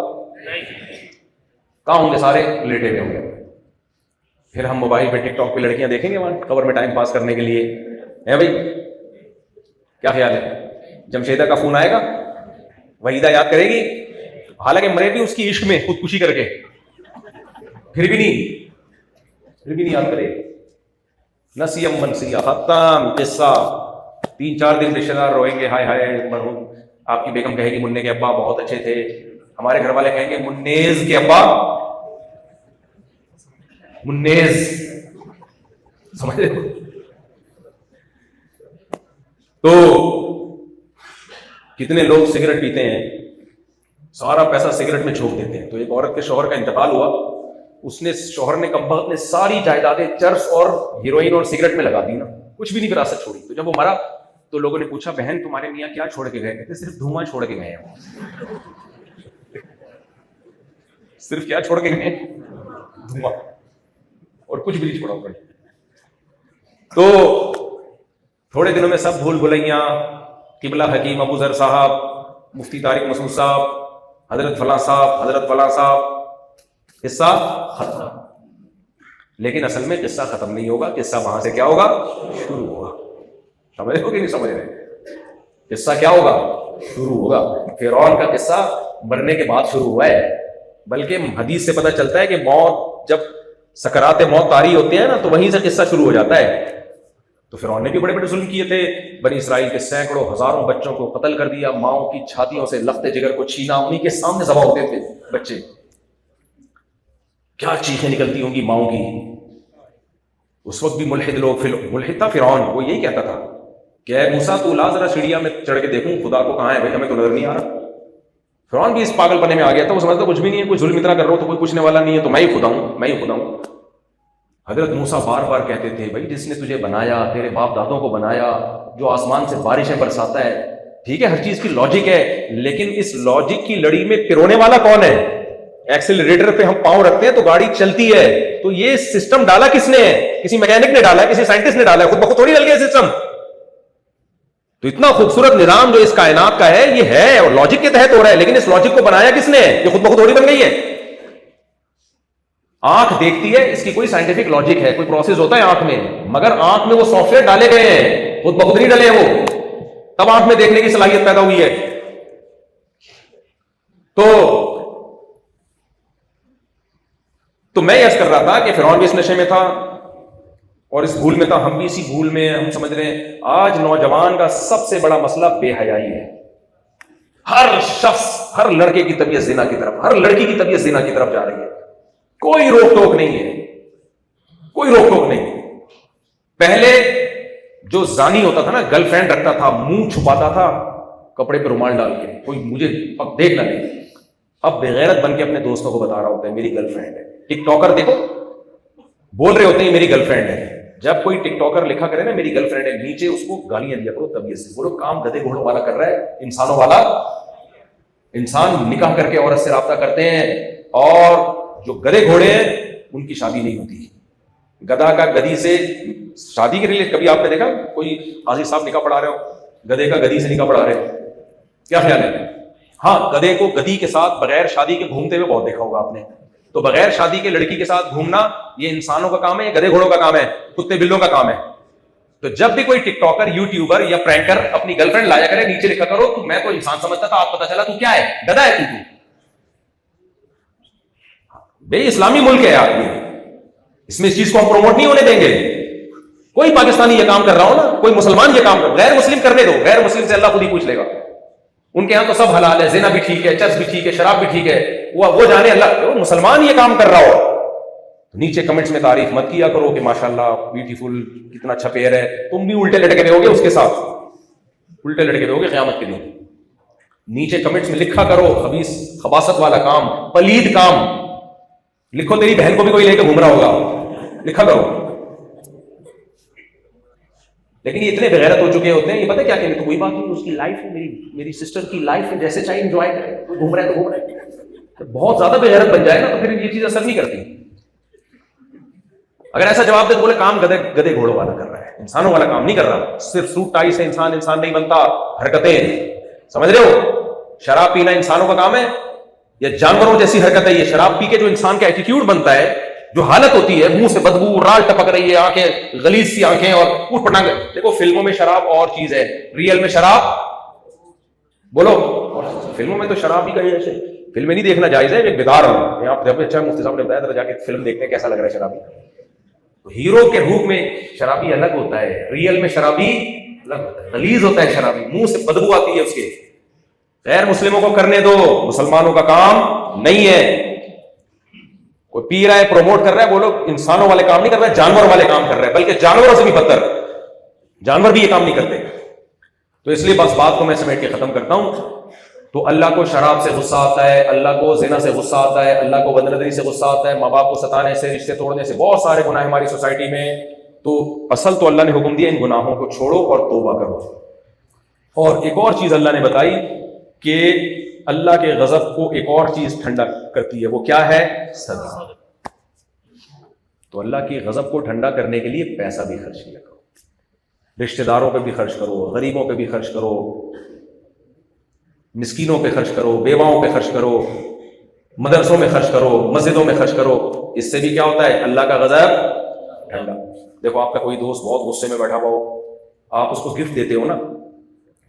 کہاں ہوں گے؟ سارے لیٹے ہوئے ہوں گے. پھر ہم موبائل پہ ٹک ٹاک پہ لڑکیاں دیکھیں گے وہاں قبر میں ٹائم پاس کرنے کے لیے. ہے بھائی، کیا خیال ہے؟ جمشیدہ کا فون آئے گا، وحیدہ یاد کرے گی، حالانکہ مرے بھی اس کی عشق میں خودکشی کر کے، پھر بھی نہیں یاد کرے گی. نسیم منسیہ، ختم قصہ. 3-4 دن رشتہ دار روئیں گے، ہائے ہائے مرحوم. آپ کی بیگم کہے گی منع کے ابا بہت اچھے تھے. ہمارے گھر والے کہیں گے منیز کے ابا. منیز، سمجھ رہے ہو؟ تو کتنے لوگ سگریٹ پیتے ہیں، سارا پیسہ سگریٹ میں چھوڑ دیتے ہیں. تو ایک عورت کے شوہر کا انتقال ہوا، شوہر نے کمبخت نے ساری جائیدادیں چرس اور ہیروئن اور سگریٹ میں لگا دی نا، کچھ بھی نہیں وراثت چھوڑی. تو جب وہ مرا تو لوگوں نے پوچھا بہن تمہارے میاں کیا چھوڑ کے گئے؟ کہتے صرف دھواں چھوڑ کے گئے ہیں. صرف کیا چھوڑ کے گئے؟ دھواں، اور کچھ بھی نہیں چھوڑا ہوگا. تو تھوڑے دنوں میں سب بھول بھلائیاں، قبلہ حکیم ابو ذر صاحب، مفتی طارق مسعود صاحب، حضرت فلاں صاحب، حضرت فلاں صاحب، قصہ ختم. لیکن اصل میں قصہ ختم نہیں ہوگا، قصہ وہاں سے کیا ہوگا؟ شروع ہوگا. سمجھ رہے ہو کہ نہیں سمجھ رہے؟ قصہ کیا ہوگا؟ شروع ہوگا. فرعون کا قصہ مرنے کے بعد شروع ہوا ہے, بلکہ حدیث سے پتہ چلتا ہے کہ موت جب سکرات موت طاری ہوتے ہیں نا تو وہیں سے قصہ شروع ہو جاتا ہے. تو فرعون نے بھی بڑے بڑے ظلم کیے تھے, بنی اسرائیل کے سینکڑوں ہزاروں بچوں کو قتل کر دیا, ماؤں کی چھاتیوں سے لخت جگر کو چھینا, انہیں کے سامنے ذبح ہوتے تھے بچے. کیا چیخیں نکلتی ہوں گی ماؤں کی. اس وقت بھی ملحد لوگ, ملحد تھا فرعون, وہ یہی کہتا تھا کہ اے موسیٰ تو لا ذرا سیڑھیا میں چڑھ کے دیکھوں خدا کو کہاں ہے بھائی, ہمیں تو نظر نہیں آ رہا. فرعون بھی اس پاگل پنے میں آ گیا تھا, وہ سمجھتا کچھ بھی نہیں ہے, کوئی ظلم اتنا کر رہا ہو تو کوئی پوچھنے والا نہیں ہے, تو میں ہی خدا ہوں, میں ہی خدا ہوں. حضرت موسیٰ بار بار کہتے تھے بھائی جس نے تجھے بنایا, تیرے باپ دادوں کو بنایا, جو آسمان سے بارشیں برساتا ہے, ٹھیک ہے ہر چیز کی لاجک ہے, لیکن اس لاجک کی لڑی میں پرونے والا کون ہے؟ ایکسیلریٹر پہ ہم پاؤں رکھتے ہیں تو گاڑی چلتی ہے, تو یہ سسٹم ڈالا کس نے ہے؟ کسی میکینک نے ڈالا ہے, کسی سائنٹسٹ نے ڈالا ہے, خود بخود تھوڑی ڈل گیا سسٹم. تو اتنا خوبصورت نظام جو اس کائنات کا ہے یہ ہے اور لاجک کے تحت ہو رہا ہے, لیکن اس لاجک کو بنایا کس نے؟ یہ خود بخود تھوڑی بن گئی ہے. آنکھ دیکھتی ہے, اس کی کوئی سائنٹیفک لاجک ہے, کوئی پروسیس ہوتا ہے آنکھ میں, مگر آنکھ میں وہ سافٹ ویئر ڈالے گئے ہیں, خود بخود نہیں ڈلے ہیں وہ, تب آنکھ میں دیکھنے کی صلاحیت پیدا ہوئی ہے. تو میں یس کر رہا تھا کہ فرعون بھی اس نشے میں تھا اور اس بھول میں تھا, ہم بھی اسی بھول میں. ہم سمجھ رہے ہیں آج نوجوان کا سب سے بڑا مسئلہ بے حیائی ہے. ہر شخص, ہر لڑکے کی طبیعت زنا کی طرف, ہر لڑکی کی طبیعت زنا کی طرف جا رہی ہے. کوئی روک ٹوک نہیں ہے, کوئی روک ٹوک نہیں. پہلے جو زانی ہوتا تھا نا, گرل فرینڈ رکھتا تھا, منہ چھپاتا تھا کپڑے پہ رومال ڈال کے, کوئی مجھے اب دیکھ نہ لے. اب بغیرت بن کے اپنے دوستوں کو بتا رہا ہوتا ہے میری گرل فرینڈ ہے. ٹک ٹاکر دیکھو بول رہے ہوتے ہیں میری گرل فرینڈ ہے. جب کوئی ٹک ٹاکر لکھا کرے نا میری گرل فرینڈ ہے, نیچے اس کو گالیاں دیا کرو طبیعت سے, بولو کام گدھے گھوڑوں والا کر رہا ہے, انسانوں والا. انسان نکاح کر کے عورت سے رابطہ کرتے ہیں, اور جو گدھے گھوڑے ہیں ان کی شادی نہیں ہوتی. گدھا کا گدھی سے شادی کے لیے کبھی آپ نے دیکھا کوئی قاضی صاحب نکاح پڑھا رہے ہو, گدھے کا گدھی سے نکاح پڑھا رہے ہو, کیا خیال ہے؟ ہاں, گدھے کو گدھی کے ساتھ بغیر شادی کے گھومتے ہوئے بہت دیکھا ہوگا آپ نے. تو بغیر شادی کے لڑکی کے ساتھ گھومنا یہ انسانوں کا کام ہے یا گدھے گھوڑوں کا کام ہے, کتے بلوں کا کام ہے؟ تو جب بھی کوئی ٹک ٹاکر, یوٹیوبر یا پرینکر اپنی گرل فرینڈ لایا کرے, نیچے لکھا کرو تو میں تو انسان سمجھتا تھا, آپ پتا چلا تو کیا ہے, گدھا ہے تو. بھائی اسلامی ملک ہے آپ, اس میں اس چیز کو ہم پروموٹ نہیں ہونے دیں گے. کوئی پاکستانی یہ کام کر رہا ہو نا, کوئی مسلمان یہ کام کر, غیر مسلم کرنے دو, غیر مسلم سے اللہ خود ہی پوچھ لے گا. ان کے ہاں تو سب حلال ہے, زنا بھی ٹھیک ہے, چرس بھی ٹھیک ہے, شراب بھی ٹھیک ہے, وہ جانے اللہ. مسلمان یہ کام کر رہا ہو نیچے کمنٹس میں تعریف مت کیا کرو کہ ماشاءاللہ بیوٹیفل, کتنا اچھا پیر ہے. تم بھی الٹے لٹکے رہو گے اس کے ساتھ, الٹے لٹکے رہو گے قیامت کے دن. نیچے کمنٹس میں لکھا کرو خبیث, خباثت والا کام, پلید کام لکھو. تیری بہن کو بھی کوئی لے کے گھوم رہا ہوگا, لکھا کرو. لیکن یہ اتنے بغیرت ہو چکے ہوتے ہیں, یہ پتہ کیا کہ تو کوئی بات نہیں, اس کی لائف ہے, میری سسٹر کی لائف ہے, جیسے چاہیے انجوائے کرے, کوئی گھوم رہا ہے تو گھوم رہا ہے. بہت زیادہ بغیرت بن جائے نا تو پھر یہ چیز اثر نہیں کرتی. اگر ایسا جواب دے تو بولے کام گدھے گھوڑوں والا کر رہا ہے, انسانوں والا کام نہیں کر رہا. صرف سوٹ ٹائی سے انسان نہیں بنتا, حرکتیں سمجھ رہے ہو. شراب پینا انسانوں کا کام ہے یا جانوروں جیسی حرکت ہے؟ یہ شراب پی کے جو انسان کا ایٹیٹیوڈ بنتا ہے, جو حالت ہوتی ہے, منہ سے بدبو, رال ٹپک رہی ہے, آنکھیں غلیظ سی آنکھیں اور اٹھ پٹانگ. دیکھو فلموں میں شراب اور چیز ہے, ریئل میں شراب بولو, فلموں میں تو شراب ہی کہیں ایسے. فلمیں نہیں دیکھنا جائز ہے, ایک بیدار ہوں یہاں پہ. اچھا مفتی صاحب نے بتایا تھا, جا کے فلم دیکھتے ہیں کیسا لگ رہا ہے شرابی. تو ہیرو کے روپ میں شرابی الگ ہوتا ہے, ریئل میں شرابی الگ ہوتا ہے, غلیظ ہوتا ہے شرابی, منہ سے بدبو آتی ہے اس کے. غیر مسلموں کو کرنے دو, مسلمانوں کا کام نہیں ہے. کوئی پی رہا ہے, پروموٹ کر رہا ہے, بولو انسانوں والے کام نہیں کر رہا ہے, جانور والے کام کر رہا ہے, بلکہ جانوروں سے بھی بدتر, جانور بھی یہ کام نہیں کرتے. تو اس لیے بس بات کو میں سمیٹ کے ختم کرتا ہوں. تو اللہ کو شراب سے غصہ آتا ہے, اللہ کو زنا سے غصہ آتا ہے, اللہ کو بدنظری سے غصہ آتا ہے, ماں باپ کو ستانے سے, رشتے توڑنے سے, بہت سارے گناہ ہماری سوسائٹی میں. تو اصل تو اللہ نے حکم دیا ان گناہوں کو چھوڑو اور توبہ کرو. اور ایک اور چیز اللہ نے بتائی کہ اللہ کے غضب کو ایک اور چیز ٹھنڈا کرتی ہے, وہ کیا ہے؟ صدقہ. تو اللہ کے غضب کو ٹھنڈا کرنے کے لیے پیسہ بھی خرچ کیا کرو, رشتہ داروں پہ بھی خرچ کرو, غریبوں پہ بھی خرچ کرو, مسکینوں پہ خرچ کرو, بیواؤں پہ خرچ کرو, مدرسوں میں خرچ کرو, مسجدوں میں خرچ کرو. اس سے بھی کیا ہوتا ہے؟ اللہ کا غضب ٹھنڈا. دیکھو آپ کا کوئی دوست بہت غصے میں بیٹھا ہوا ہو, آپ اس کو گفٹ دیتے ہو نا,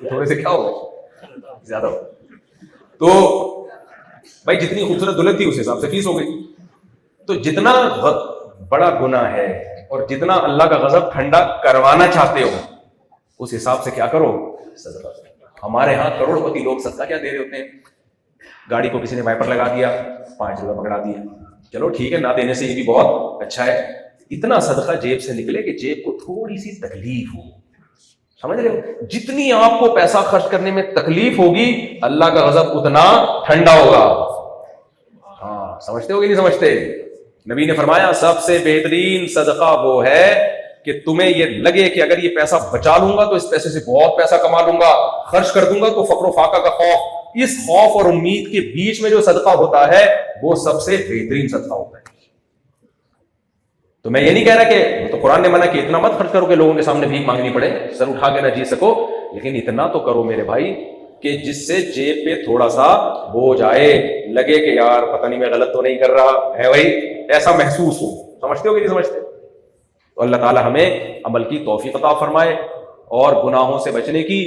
تھوڑے سے کیا ہو زیادہ ہو. تو بھائی جتنی خوبصورت دلہن تھی اس حساب سے فیس ہو گئی. تو جتنا بڑا گناہ ہے اور جتنا اللہ کا غضب ٹھنڈا کروانا چاہتے ہو اس حساب سے کیا کرو, صدقہ. ہمارے ہاں کروڑ پتی لوگ صدقہ کیا دے رہے ہوتے ہیں, گاڑی کو کسی نے وائپر لگا دیا 5 روپے پکڑا دیا, چلو ٹھیک ہے نہ دینے سے یہ بھی بہت اچھا ہے. اتنا صدقہ جیب سے نکلے کہ جیب کو تھوڑی سی تکلیف ہو, سمجھ رہے ہو, جتنی آپ کو پیسہ خرچ کرنے میں تکلیف ہوگی اللہ کا غضب اتنا ٹھنڈا ہوگا. ہاں سمجھتے ہو کہ نہیں سمجھتے؟ نبی نے فرمایا سب سے بہترین صدقہ وہ ہے کہ تمہیں یہ لگے کہ اگر یہ پیسہ بچا لوں گا تو اس پیسے سے بہت پیسہ کما لوں گا, خرچ کر دوں گا تو فقر و فاقہ کا خوف, اس خوف اور امید کے بیچ میں جو صدقہ ہوتا ہے وہ سب سے بہترین صدقہ ہوتا ہے. تو میں یہ نہیں کہہ رہا کہ تو قرآن نے منع کہ اتنا مت خرچ کرو کہ لوگوں کے سامنے بھیک مانگنی پڑے, سر اٹھا کے نہ جی سکو, لیکن اتنا تو کرو میرے بھائی کہ جس سے جیب پہ تھوڑا سا بوجھ آئے, لگے کہ یار پتہ نہیں میں غلط تو نہیں کر رہا ہے بھائی, ایسا محسوس ہو. سمجھتے ہو کہ نہیں سمجھتے؟ تو اللہ تعالی ہمیں عمل کی توفیق عطا فرمائے اور گناہوں سے بچنے کی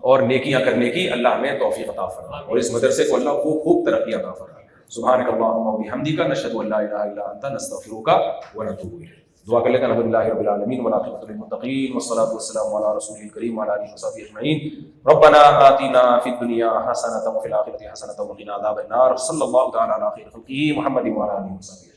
اور نیکیاں کرنے کی اللہ ہمیں توفیق عطا فرمائے, اور اس مدرسے کو اللہ کو خوب ترقی عطا فرمائے. سبحانک اللہم و بحمدک نشہد ان لا الہ الا انت نستغفرک ونتوب الیک. دعا کر لیتے ہیں الحمدللہ رب العالمین والعاقبۃ للمتقین والصلاۃ والسلام علی رسول الکریم وعلی آلہ وصحبہ اجمعین. ربنا آتنا فی الدنیا حسنۃ وفی الآخرۃ حسنۃ وقنا عذاب النار. صلی اللہ تعالی علی خیر خلقہ محمد وعلی آلہ وصحبہ.